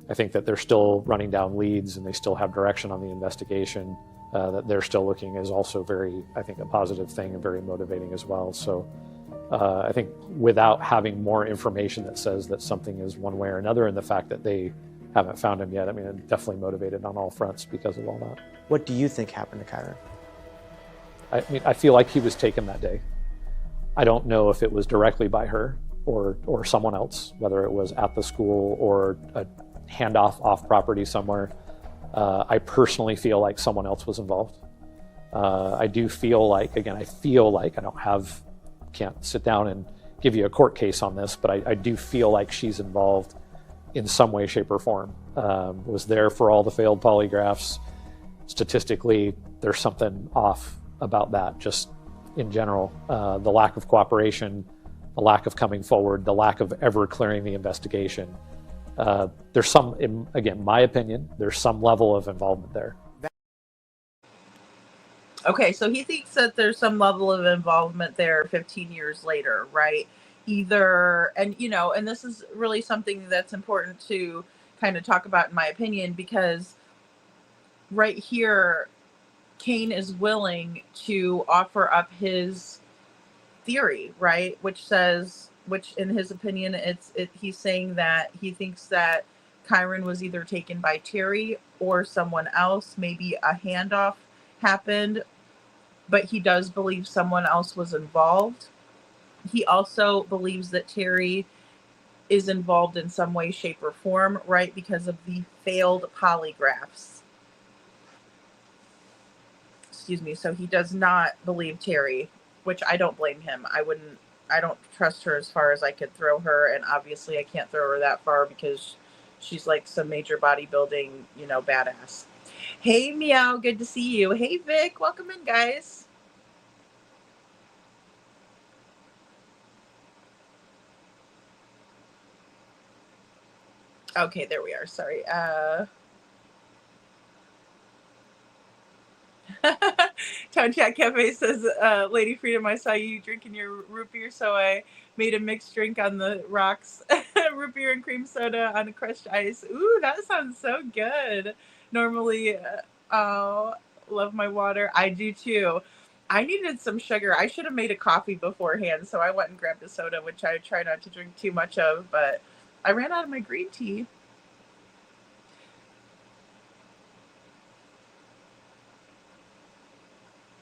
I think that they're still running down leads and they still have direction on the investigation. That they're still looking is also very, I think, a positive thing and very motivating as well. So I think without having more information that says that something is one way or another, and the fact that they haven't found him yet, I mean, I'm definitely motivated on all fronts because of all that. What do you think happened to Kyron? I feel like he was taken that day. I don't know if it was directly by her or someone else, whether it was at the school or a handoff off property somewhere. I personally feel like someone else was involved. I do feel like, again, I can't sit down and give you a court case on this, but I do feel like she's involved in some way, shape, or form. Was there for all the failed polygraphs. Statistically, there's something off about that, just in general. The lack of cooperation, the lack of coming forward, the lack of ever clearing the investigation. There's some, again, my opinion, there's some level of involvement there. Okay, so he thinks that there's some level of involvement there 15 years later, right? Either, and this is really something that's important to kind of talk about, in my opinion, because right here, Kane is willing to offer up his theory, right? Which in his opinion, he's saying that he thinks that Kyron was either taken by Terry or someone else. Maybe a handoff happened, but he does believe someone else was involved. He also believes that Terry is involved in some way, shape, or form, right? Because of the failed polygraphs. Excuse me. So he does not believe Terry, which I don't blame him. I don't trust her as far as I could throw her. And obviously I can't throw her that far because she's like some major bodybuilding, badass. Hey, Meow. Good to see you. Hey, Vic. Welcome in, guys. Okay, there we are. Sorry. Town Chat Cafe says, Lady Freedom, I saw you drinking your root beer, so I made a mixed drink on the rocks. Root beer and cream soda on a crushed ice. Ooh, that sounds so good. Normally, love my water. I do too. I needed some sugar. I should have made a coffee beforehand, so I went and grabbed a soda, which I try not to drink too much of, but I ran out of my green tea.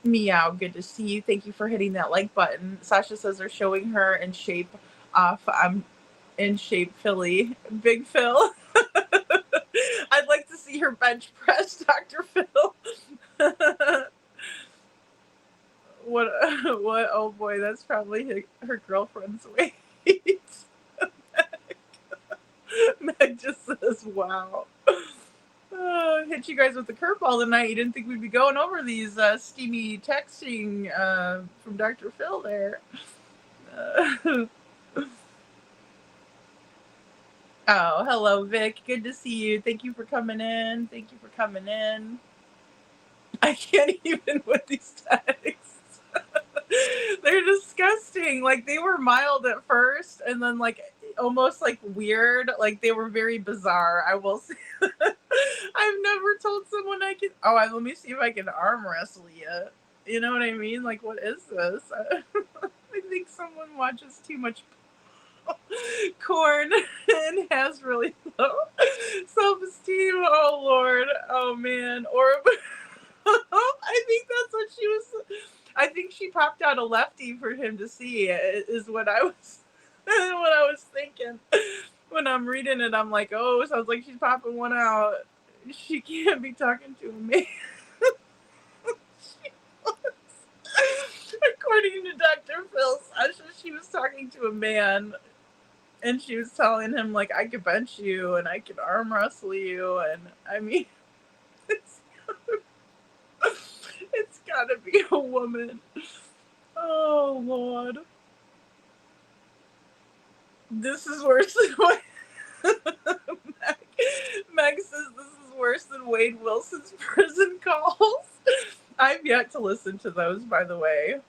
Meow, good to see you. Thank you for hitting that like button. Sasha says they're showing her in shape off. I'm in shape, Philly. Big Phil. I'd like to see her bench press, Dr. Phil. What, oh boy, that's probably her girlfriend's weight. Meg just says, wow. Hit you guys with the curveball tonight. You didn't think we'd be going over these steamy texting from Dr. Phil there. Oh, hello, Vic. Good to see you. Thank you for coming in. I can't even with these texts. They're disgusting. Like, they were mild at first and then almost weird. Like, they were very bizarre, I will say. I've never told someone I can. Oh, let me see if I can arm wrestle you. You know what I mean? Like, what is this? I think someone watches too much corn and has really low self-esteem. Oh Lord. Oh man. Or I think that's what she was. I think she popped out a lefty for him to see, is what I was what I was thinking. When I'm reading it, I'm like, oh, it sounds like she's popping one out. She can't be talking to a man. She was. According to Dr. Phil Sasha, she was talking to a man, and she was telling him, like, I could bench you and I could arm wrestle you. And I mean, it's gotta be a woman. Oh, Lord. This is worse than what Meg says this is worse than Wade Wilson's prison calls. I've yet to listen to those, by the way.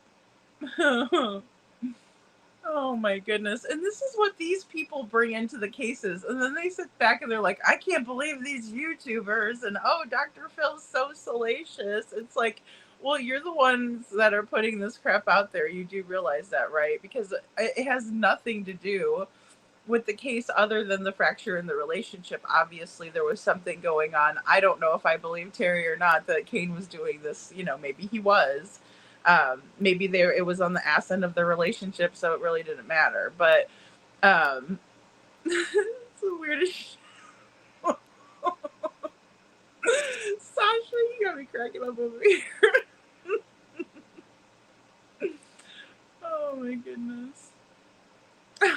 Oh my goodness. And this is what these people bring into the cases. And then they sit back and they're like, I can't believe these YouTubers. And oh, Dr. Phil's so salacious. It's like, well, you're the ones that are putting this crap out there. You do realize that, right? Because it has nothing to do with the case other than the fracture in the relationship. Obviously, there was something going on. I don't know if I believe Terry or not that Kane was doing this. You know, maybe he was. Maybe it was on the ass end of the relationship, so it really didn't matter. But it's the weirdest shit. Sasha, you got me cracking up over here. Oh my goodness.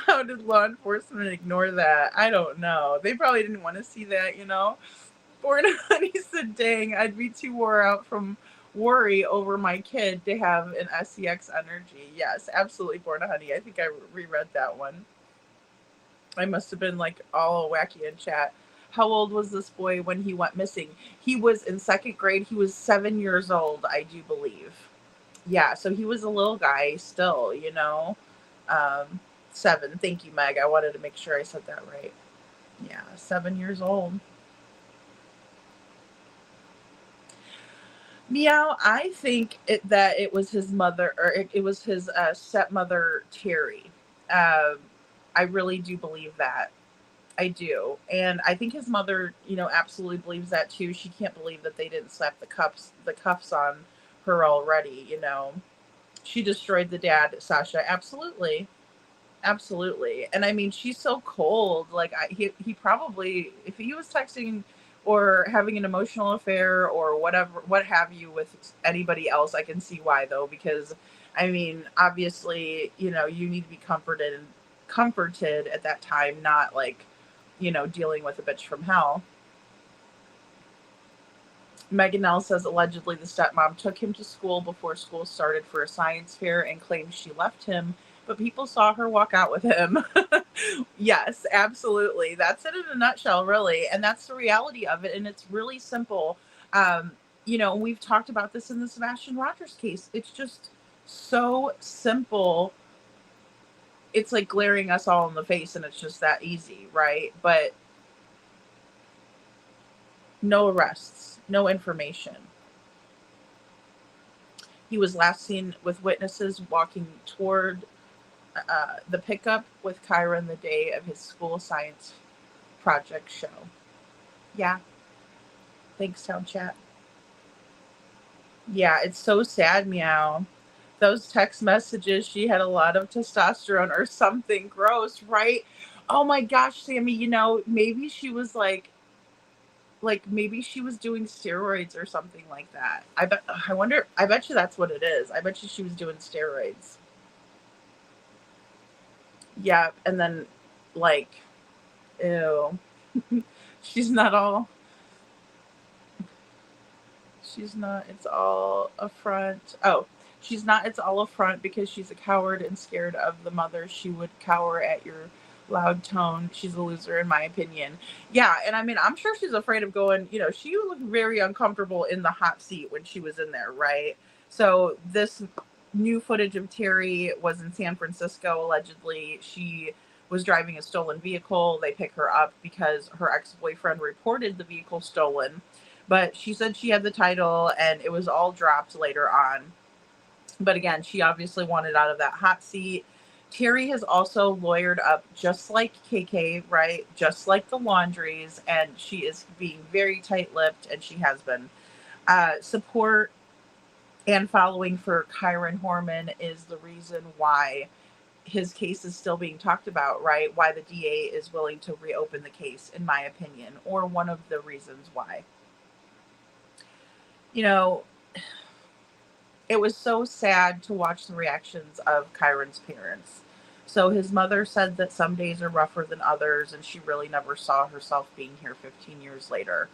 How did law enforcement ignore that? I don't know. They probably didn't want to see that, you know. Born Honey said, dang, I'd be too wore out from worry over my kid to have an SEX energy. Yes, absolutely, Born Honey. I think I reread that one. I must have been like all wacky in chat. How old was this boy when he went missing? He was in 2nd grade. He was 7 years old, I do believe. Yeah, so he was a little guy still, you know. 7. Thank you, Meg. I wanted to make sure I said that right. Yeah, 7 years old. Meow, I think that it was his mother, or it was his stepmother, Terry. I really do believe that. I do. And I think his mother, you know, absolutely believes that too. She can't believe that they didn't slap the cuffs on her already, you know. She destroyed the dad, Sasha. Absolutely. Absolutely. And I mean, she's so cold. Like, he probably, if he was texting or having an emotional affair or whatever, what have you, with anybody else, I can see why, though, because I mean, obviously, you know, you need to be comforted at that time, not like, you know, dealing with a bitch from hell. Megan L says allegedly the stepmom took him to school before school started for a science fair and claims she left him, but people saw her walk out with him. Yes, absolutely. That's it in a nutshell, really. And that's the reality of it. And it's really simple. You know, we've talked about this in the Sebastian Rogers case. It's just so simple. It's like glaring us all in the face, and it's just that easy, right? But no arrests, no information. He was last seen with witnesses walking toward the pickup with Kyron the day of his school science project show. Yeah. Thanks, Town Chat. Yeah, it's so sad, Meow. Those text messages, she had a lot of testosterone or something gross, right? Oh my gosh, Sammy, you know, maybe she was like maybe she was doing steroids or something like that. I bet you that's what it is. I bet you she was doing steroids. Yeah, and then, like, ew. It's all a front. Oh, she's not, it's all a front because she's a coward and scared of the mother. She would cower at your loud tone. She's a loser, in my opinion. Yeah, and I mean, I'm sure she's afraid of going, you know, she looked very uncomfortable in the hot seat when she was in there, right? So this new footage of Terry was in San Francisco. Allegedly, she was driving a stolen vehicle. They pick her up because her ex-boyfriend reported the vehicle stolen, but she said she had the title and it was all dropped later on. But again, she obviously wanted out of that hot seat. Terry has also lawyered up just like KK, right? Just like the Laundries, and she is being very tight-lipped, and she has been. Support and following for Kyron Horman is the reason why his case is still being talked about, right? Why the DA is willing to reopen the case, in my opinion, or one of the reasons why. You know, it was so sad to watch the reactions of Kyron's parents. So his mother said that some days are rougher than others, and she really never saw herself being here 15 years later.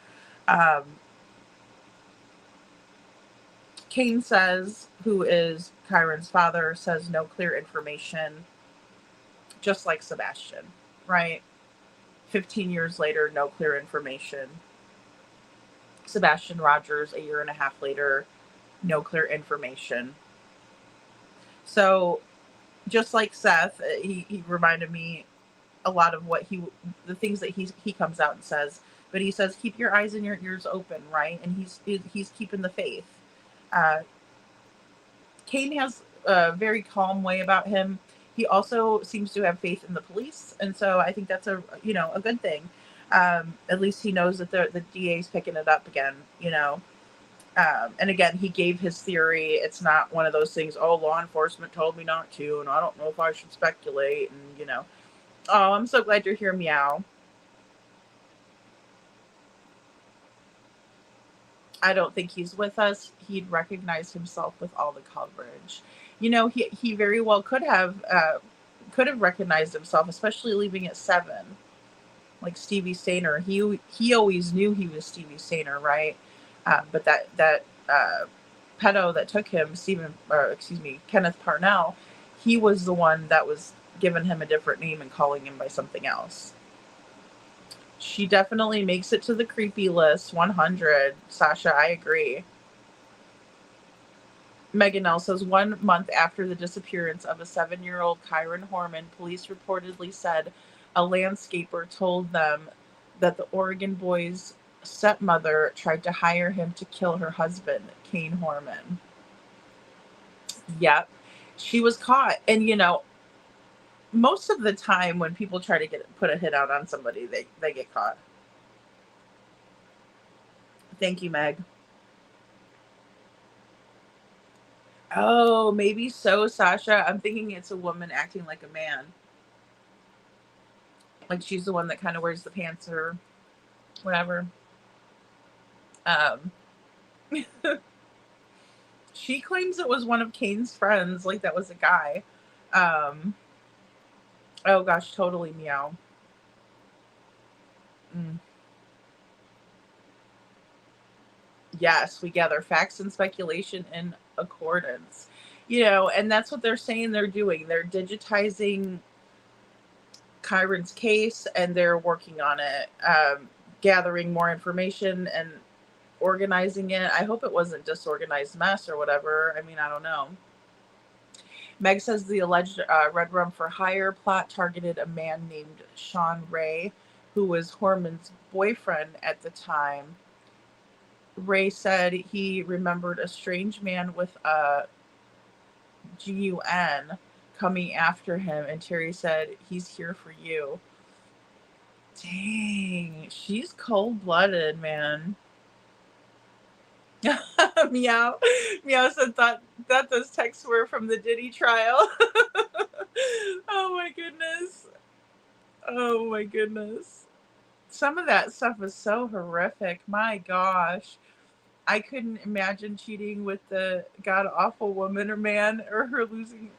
Kane says, who is Kyron's father, says no clear information, just like Sebastian, right? 15 years later, no clear information. Sebastian Rogers, a year and a half later, no clear information. So just like Seth, he reminded me a lot of what the things that he comes out and says, but he says, keep your eyes and your ears open, right? And he's keeping the faith. Kane has a very calm way about him. He also seems to have faith in the police, and so I think that's a good thing. At least he knows that the DA's picking it up again, and again, he gave his theory. It's not one of those things, oh, law enforcement told me not to, and I don't know if I should speculate, and oh, I'm so glad you're here, Meow. I don't think he's with us. He'd recognize himself with all the coverage. He very well could have recognized himself, especially leaving at 7, like Stevie Stainer. He always knew he was Stevie Stainer, right? But that pedo that took him, Kenneth Parnell, he was the one that was giving him a different name and calling him by something else. She definitely makes it to the creepy list, 100. Sasha, I agree. Megan L says, 1 month after the disappearance of a 7-year-old Kyron Horman, police reportedly said a landscaper told them that the Oregon boy's stepmother tried to hire him to kill her husband, Kane Horman. Yep. She was caught. And, most of the time when people try to put a hit out on somebody, they get caught. Thank you, Meg. Oh, maybe so, Sasha. I'm thinking it's a woman acting like a man. Like she's the one that kind of wears the pants or whatever. She claims it was one of Kane's friends, like that was a guy. Oh gosh, totally, Meow. Yes, we gather facts and speculation in accordance. And that's what they're saying they're doing. They're digitizing Kyron's case and they're working on it, gathering more information and organizing it. I hope it wasn't disorganized mess or whatever. I mean, I don't know. Meg says the alleged Red Rum for Hire plot targeted a man named Sean Ray, who was Horman's boyfriend at the time. Ray said he remembered a strange man with a GUN coming after him, and Terry said, he's here for you. Dang, she's cold-blooded, man. Meow said that those texts were from the Diddy trial. Oh my goodness. Some of that stuff is so horrific. My gosh. I couldn't imagine cheating with the god-awful woman or man, or her losing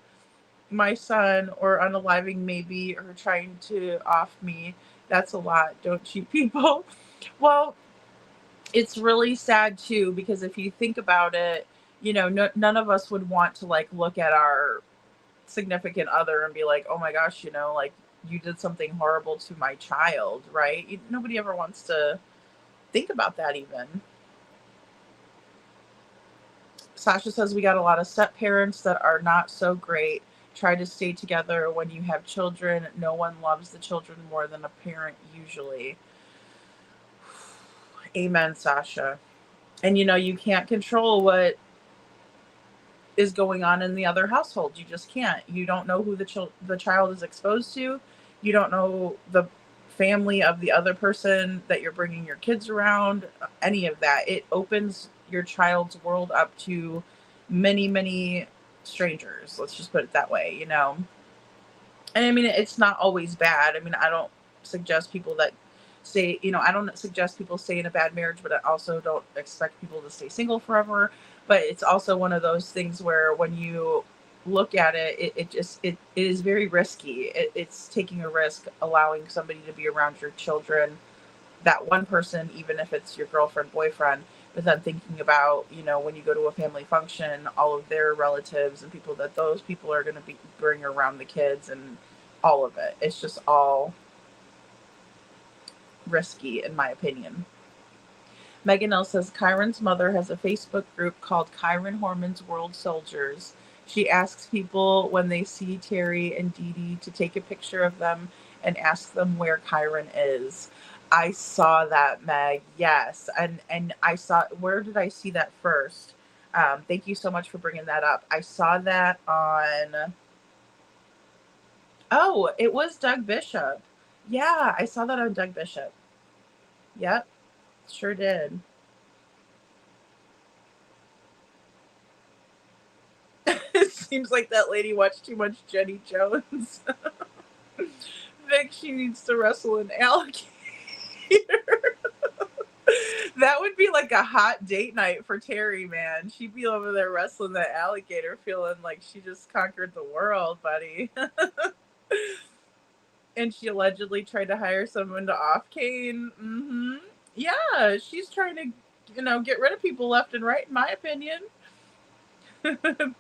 my son, or unaliving maybe, or trying to off me. That's a lot. Don't cheat people. Well, it's really sad too, because if you think about it, none of us would want to look at our significant other and be like, oh my gosh, you did something horrible to my child, right? Nobody ever wants to think about that even. Sasha says we got a lot of step parents that are not so great. Try to stay together when you have children. No one loves the children more than a parent usually. Amen, Sasha. And you can't control what is going on in the other household. You just can't. You don't know who the child is exposed to. You don't know the family of the other person that you're bringing your kids around. Any of that. It opens your child's world up to many, many strangers. Let's just put it that way, you know? And I mean, it's not always bad. I mean, I don't suggest people that stay, you know, I don't suggest people stay in a bad marriage, but I also don't expect people to stay single forever. But it's also one of those things where when you look at it, it is very risky. It's taking a risk, allowing somebody to be around your children, that one person, even if it's your girlfriend, boyfriend, but then thinking about, you know, when you go to a family function, all of their relatives and people that those people are going to be bring around the kids and all of it. It's just all risky, in my opinion. Megan L says Kyron's mother has a Facebook group called Kyron Horman's World Soldiers. She asks people when they see Terry and Dee Dee to take a picture of them and ask them where Kyron is. I saw that, Meg. Yes. And I saw, where did I see that first? Thank you so much for bringing that up. I saw that on, oh, it was Doug Bishop. Yeah, I saw that on Doug Bishop. Yep, sure did. It seems like that lady watched too much Jenny Jones. Vic, she needs to wrestle an alligator. That would be like a hot date night for Terry, man. She'd be over there wrestling that alligator, feeling like she just conquered the world, buddy. And she allegedly tried to hire someone to off Kane. Mm-hmm. Yeah, she's trying to, you know, get rid of people left and right, in my opinion.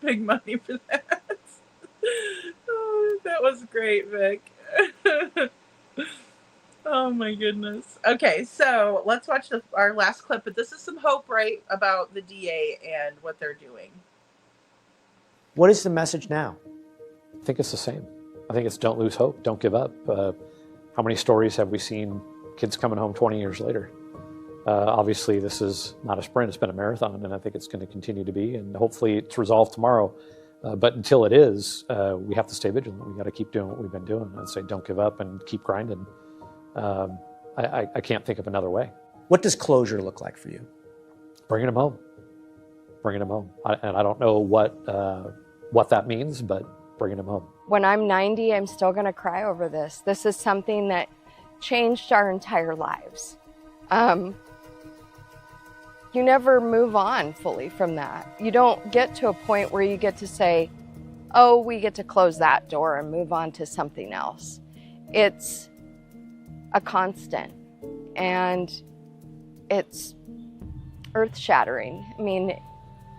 Big money for that. Oh, that was great, Vic. Oh my goodness. Okay, so let's watch our last clip, but this is some hope, right, about the DA and what they're doing. What is the message now? I think it's the same. I think it's don't lose hope, don't give up. How many stories have we seen kids coming home 20 years later? Obviously, this is not a sprint, it's been a marathon, and I think it's going to continue to be, and hopefully it's resolved tomorrow. But until it is, we have to stay vigilant. We got to keep doing what we've been doing and say don't give up and keep grinding. I can't think of another way. What does closure look like for you? Bringing them home. Bringing them home. And I don't know what that means, but bringing them home. When I'm 90, I'm still going to cry over this. This is something that changed our entire lives. You never move on fully from that. You don't get to a point where you get to say, oh, we get to close that door and move on to something else. It's a constant, and it's earth-shattering. I mean,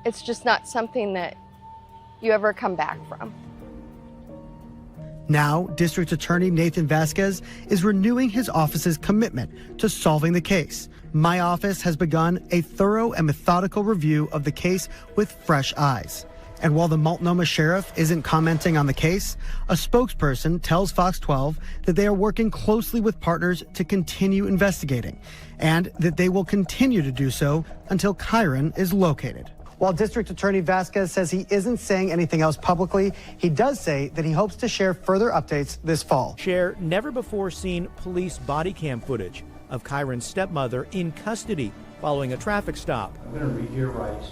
it's just not something that you ever come back from. Now, District Attorney Nathan Vasquez is renewing his office's commitment to solving the case. My office has begun a thorough and methodical review of the case with fresh eyes. And while the Multnomah sheriff isn't commenting on the case, a spokesperson tells Fox 12 that they are working closely with partners to continue investigating, and that they will continue to do so until Kyron is located. While District Attorney Vasquez says he isn't saying anything else publicly, he does say that he hopes to share further updates this fall. Share never-before-seen police body cam footage of Kyron's stepmother in custody following a traffic stop. I'm going to read your rights.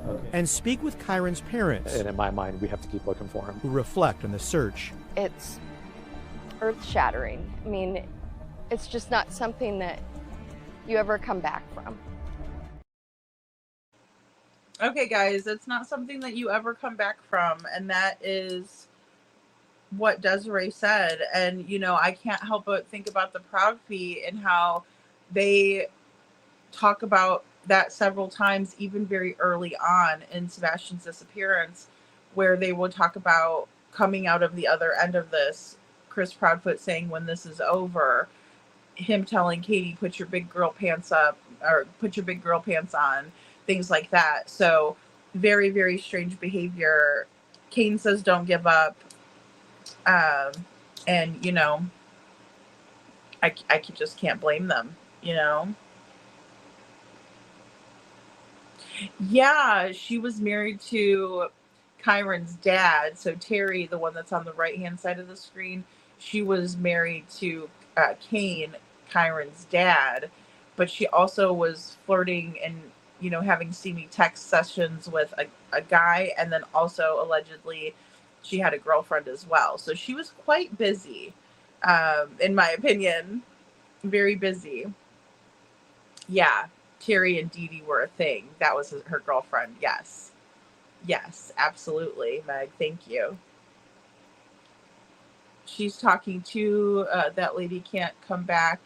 Okay. And speak with Kyron's parents. And in my mind, we have to keep looking for him. Who reflect on the search. It's earth-shattering. I mean, it's just not something that you ever come back from. Okay, guys, it's not something that you ever come back from, and that is what Desiree said. And, you know, I can't help but think about the Proud Fee and how they talk about that several times, even very early on in Sebastian's disappearance, where they would talk about coming out of the other end of this. Chris Proudfoot saying, when this is over, him telling Katie, put your big girl pants up, or put your big girl pants on, things like that. So very, very strange behavior. Kane says, don't give up. And, you know, I just can't blame them, you know? Yeah, she was married to Kyron's dad. So Terry, the one that's on the right-hand side of the screen, she was married to Kane, Kyron's dad. But she also was flirting and having steamy text sessions with a guy, and then also allegedly she had a girlfriend as well. So she was quite busy, in my opinion, very busy. Yeah, Terry and Dee Dee were a thing. That was her girlfriend. Yes. Yes, absolutely, Meg. Thank you. She's talking to that lady can't come back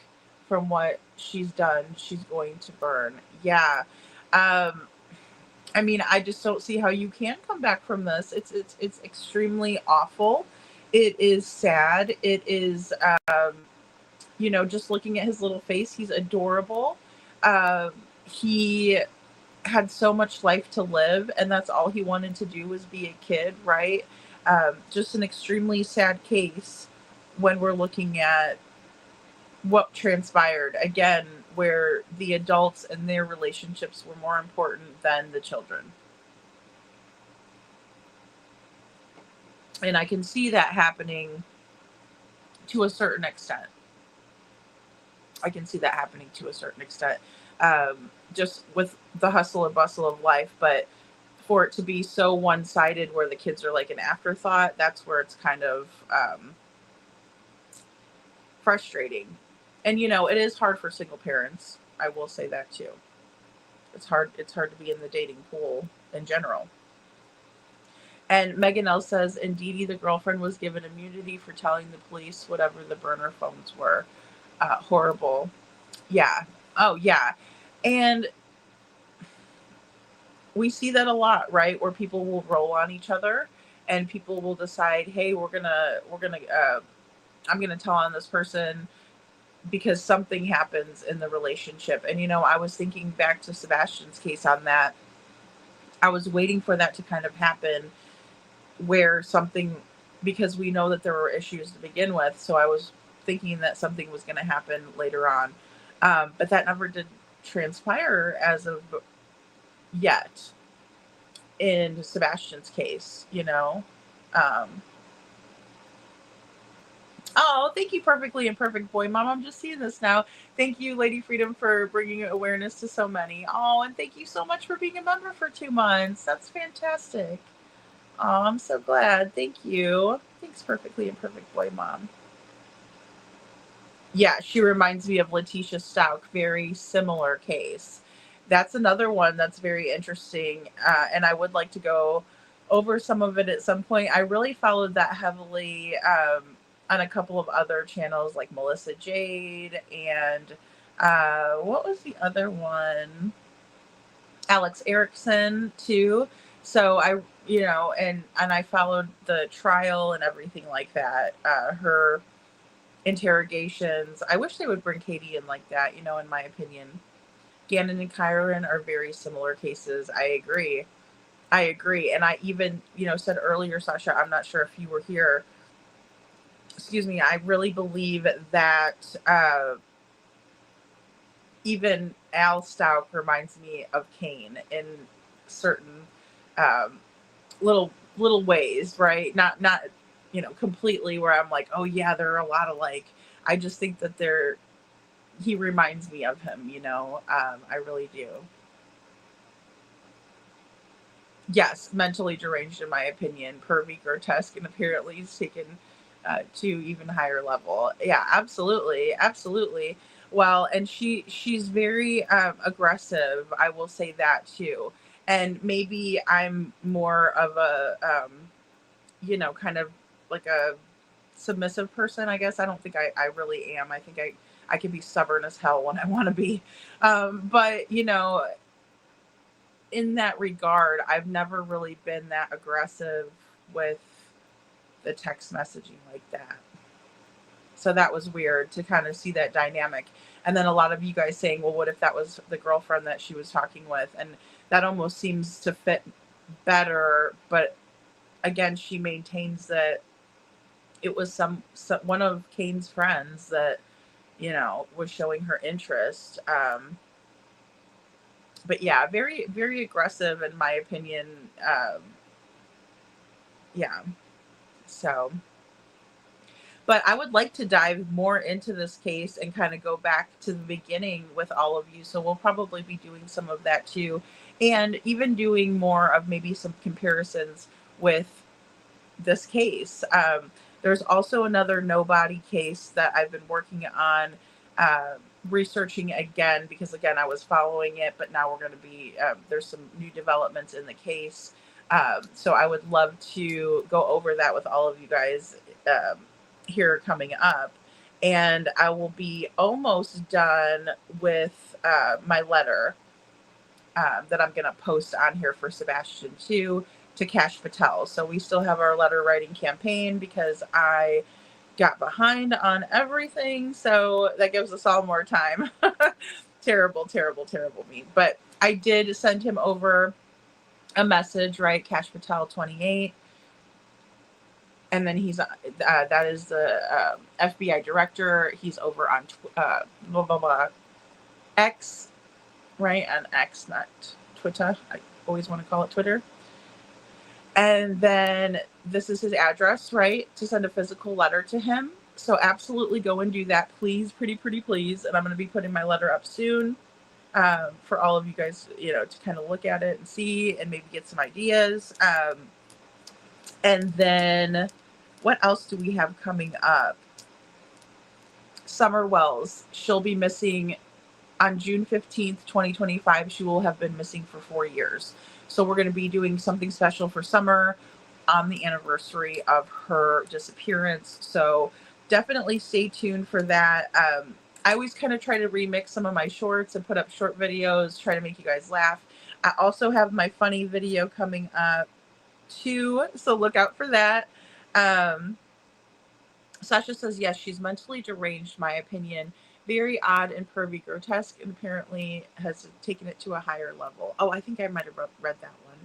from what she's done. She's going to burn. Yeah. I mean, I just don't see how you can come back from this. It's extremely awful. It is sad. It is, just looking at his little face, he's adorable. He had so much life to live, and that's all he wanted to do was be a kid, right? Just an extremely sad case when we're looking at what transpired, again, where the adults and their relationships were more important than the children. And I can see that happening to a certain extent. Just with the hustle and bustle of life. But for it to be so one-sided where the kids are like an afterthought, that's where it's kind of frustrating. And, it is hard for single parents. I will say that too. It's hard to be in the dating pool in general. And Megan L says, and Dee Dee, the girlfriend, was given immunity for telling the police whatever the burner phones were. Horrible. Yeah. Oh, yeah. And we see that a lot, right? Where people will roll on each other and people will decide, hey, I'm going to tell on this person because something happens in the relationship. And, I was thinking back to Sebastian's case on that. I was waiting for that to kind of happen where something, because we know that there were issues to begin with. So I was thinking that something was going to happen later on. But that never did transpire as of yet in Sebastian's case, Oh, thank you, Perfectly Imperfect Boy Mom. I'm just seeing this now. Thank you, Lady Freedom, for bringing awareness to so many. Oh, and thank you so much for being a member for 2 months. That's fantastic. Oh, I'm so glad. Thank you. Thanks, Perfectly Imperfect Boy Mom. Yeah, she reminds me of Letitia Stout. Very similar case. That's another one that's very interesting. And I would like to go over some of it at some point. I really followed that heavily on a couple of other channels like Melissa Jade and what was the other one? Alex Erickson too. So I followed the trial and everything like that. Her interrogations. I wish they would bring Katie in like that, in my opinion. Gannon and Kyron are very similar cases. I agree. And I even, said earlier, Sasha, I'm not sure if you were here. Excuse me. I really believe that even Al Stout reminds me of Kane in certain little ways, right? Not completely where I'm like, oh yeah, they're a lot alike. I just think that he reminds me of him, I really do. Yes, mentally deranged in my opinion, pervy, grotesque, and apparently he's taken to even higher level. Yeah, absolutely. Well, and she's very aggressive. I will say that too. And maybe I'm more of a, kind of like a submissive person, I guess. I don't think I really am. I think I can be stubborn as hell when I want to be. But, in that regard, I've never really been that aggressive with the text messaging like that. So that was weird to kind of see that dynamic. And then a lot of you guys saying, well, what if that was the girlfriend that she was talking with? And that almost seems to fit better. But again, she maintains that it was some one of Kane's friends that, was showing her interest. But yeah, very, very aggressive in my opinion. Yeah. So, But I would like to dive more into this case and kind of go back to the beginning with all of you. So we'll probably be doing some of that too. And even doing more of maybe some comparisons with this case. There's also another nobody case that I've been working on, researching again, because again, I was following it, but now we're going to be, there's some new developments in the case. So I would love to go over that with all of you guys here coming up. And I will be almost done with my letter that I'm going to post on here for Sebastian too, to Kash Patel. So we still have our letter writing campaign because I got behind on everything. So that gives us all more time. Terrible, terrible, terrible me. But I did send him over a message, right? Kash Patel 28. And then he's, that is the FBI director. He's over on X, right? On X, not Twitter. I always want to call it Twitter. And then this is his address, right? To send a physical letter to him. So absolutely go and do that, please. Pretty please. And I'm going to be putting my letter up soon for all of you guys, to kind of look at it and see and maybe get some ideas. And then what else do we have coming up? Summer Wells. She'll be missing on June 15th, 2025. She will have been missing for 4 years. So we're going to be doing something special for Summer on the anniversary of her disappearance. So definitely stay tuned for that. I always kind of try to remix some of my shorts and put up short videos, try to make you guys laugh. I also have my funny video coming up too, so look out for that. Sasha says, yes, she's mentally deranged, my opinion. Very odd and pervy, grotesque, and apparently has taken it to a higher level. Oh, I think I might have read that one.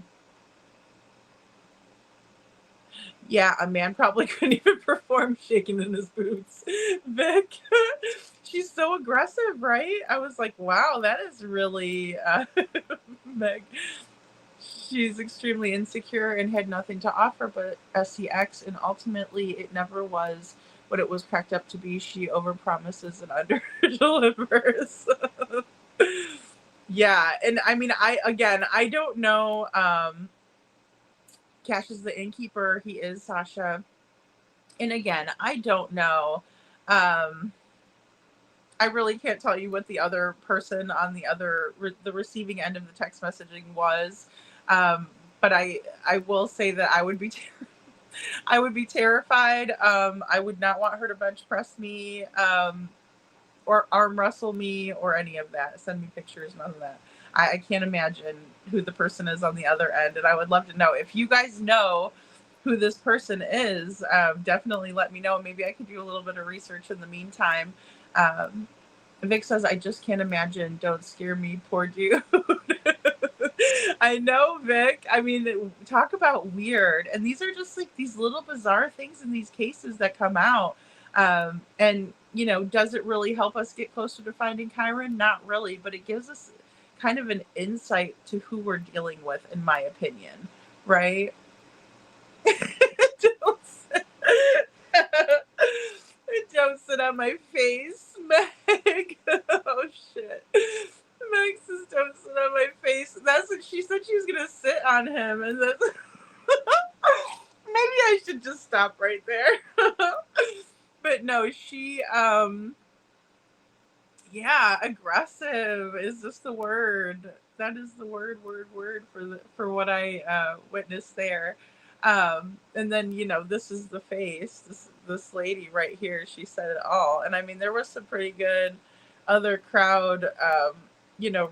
Yeah, a man probably couldn't even perform shaking in his boots. Vic, she's so aggressive, right? I was like, wow, that is really Meg. She's extremely insecure and had nothing to offer but SCX, and ultimately it never was what it was cracked up to be. She overpromises and underdelivers. Yeah, and I mean, I don't know. Kash is the innkeeper. He is Sasha. And again, I don't know. I really can't tell you what the other person on the receiving end of the text messaging was. But I will say that I would be terrified. I would not want her to bench press me, or arm wrestle me, or any of that. Send me pictures, none of that. I can't imagine who the person is on the other end, and I would love to know. If you guys know who this person is, definitely let me know. Maybe I could do a little bit of research in the meantime. Vic says, I just can't imagine. Don't scare me, poor dude. I know, Vic. I mean, talk about weird. And these are just like these little bizarre things in these cases that come out. And, does it really help us get closer to finding Kyron? Not really, but it gives us kind of an insight to who we're dealing with, in my opinion, right? Don't sit on my face, Meg. Oh, shit. Meg says, don't sit on my face. That's what she said. She was going to sit on him. And that's... Maybe I should just stop right there. But no, she, aggressive is just the word. That is the word for what I witnessed there. And then, this is the face. This lady right here, she said it all. And I mean, there was some pretty good other crowd,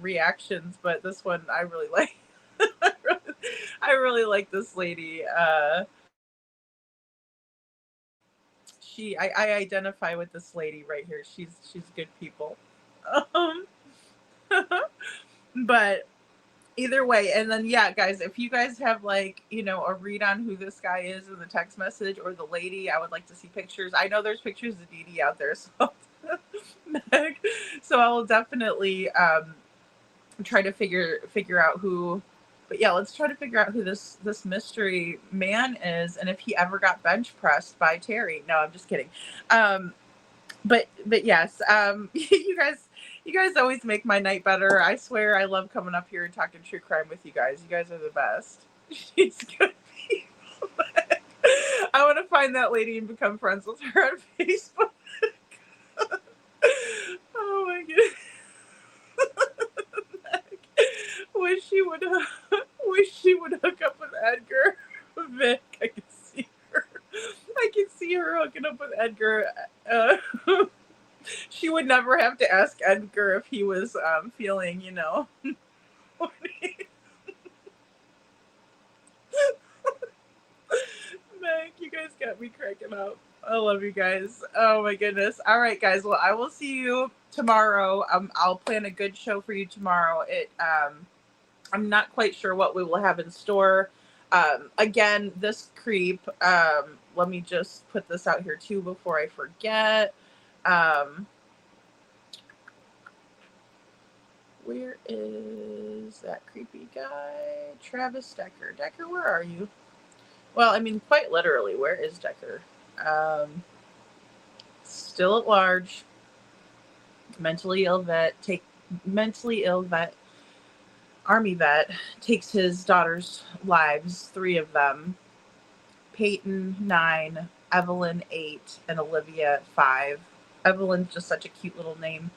reactions, but this one I really like. I really like this lady. I identify with this lady right here. She's good people. But either way, and then guys, if you guys have a read on who this guy is in the text message or the lady, I would like to see pictures. I know there's pictures of Dee Dee out there, so I will definitely try to figure out who But yeah, let's try to figure out who this mystery man is, and if he ever got bench pressed by Terry. No, I'm just kidding. But yes, you guys always make my night better. I swear, I love coming up here and talking true crime with you guys. You guys are the best. She's good people. I want to find that lady and become friends with her on Facebook. Oh my goodness. Wish she would hook up with Edgar. Vic, I can see her. I can see her hooking up with Edgar. She would never have to ask Edgar if he was feeling, Meg, you guys got me cracking up. I love you guys. Oh my goodness. All right, guys. Well, I will see you tomorrow. I'll plan a good show for you tomorrow. I'm not quite sure what we will have in store. Again, this creep. Let me just put this out here too before I forget. Where is that creepy guy? Travis Decker. Decker, where are you? Well, I mean, quite literally, where is Decker? Still at large. Mentally ill vet, Army vet, takes his daughter's lives, 3 of them. Peyton, 9, Evelyn, 8, and Olivia, 5. Evelyn's just such a cute little name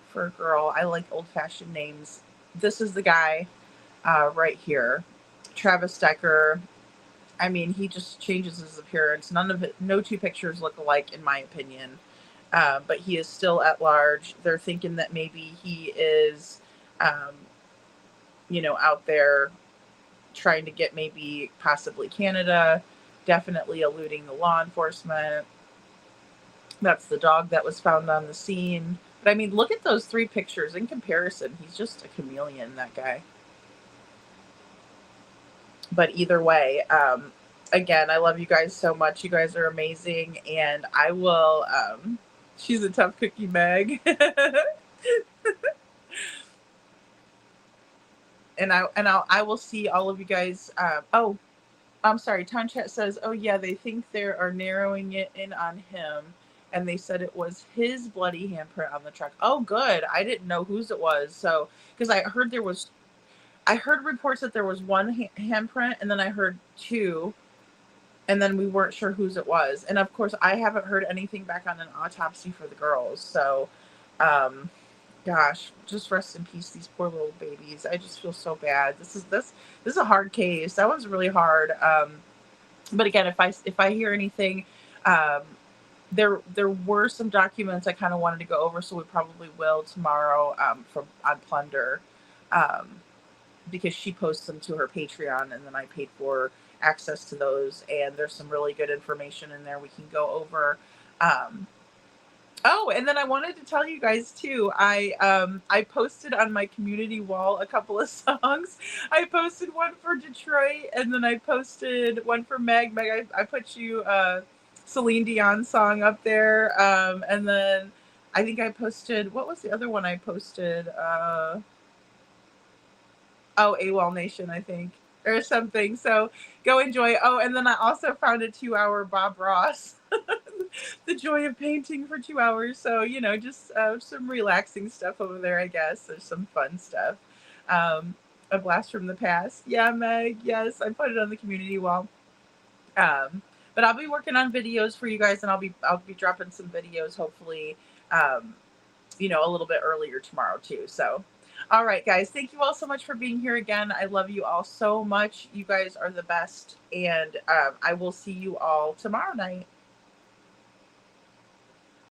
for a girl. I like old-fashioned names. This is the guy right here. Travis Decker. I mean, he just changes his appearance. No 2 pictures look alike, in my opinion. But he is still at large. They're thinking that maybe he is, out there trying to get maybe possibly Canada, definitely eluding the law enforcement. That's the dog that was found on the scene. But I mean, look at those 3 pictures in comparison. He's just a chameleon, that guy. But either way, again, I love you guys so much. You guys are amazing. And I will, she's a tough cookie, Meg. And I will see all of you guys. Oh, I'm sorry. Time Chat says, oh yeah, they think they are narrowing it in on him. And they said it was his bloody handprint on the truck. Oh, good. I didn't know whose it was. So, because I heard reports that there was 1 handprint, and then I heard 2, and then we weren't sure whose it was. And of course, I haven't heard anything back on an autopsy for the girls. So, gosh, just rest in peace, these poor little babies. I just feel so bad. This is a hard case. That was really hard. But again, if I hear anything, there were some documents I kind of wanted to go over, so we probably will tomorrow on Plunder. Because she posts them to her Patreon, and then I paid for access to those, and there's some really good information in there we can go over. Oh, and then I wanted to tell you guys too, I posted on my community wall a couple of songs. I posted one for Detroit, and then I posted one for Meg. Meg, I put you Celine Dion song up there, and then I think I posted, what was the other one I posted? AWOL Nation, I think, or something. So go enjoy. Oh, and then I also found a 2-hour Bob Ross, The Joy of Painting for 2 hours. So, just some relaxing stuff over there, I guess. There's some fun stuff. A blast from the past. Yeah, Meg. Yes, I put it on the community wall. But I'll be working on videos for you guys, and I'll be dropping some videos, hopefully, a little bit earlier tomorrow too. So, all right, guys, thank you all so much for being here again. I love you all so much. You guys are the best, and I will see you all tomorrow night.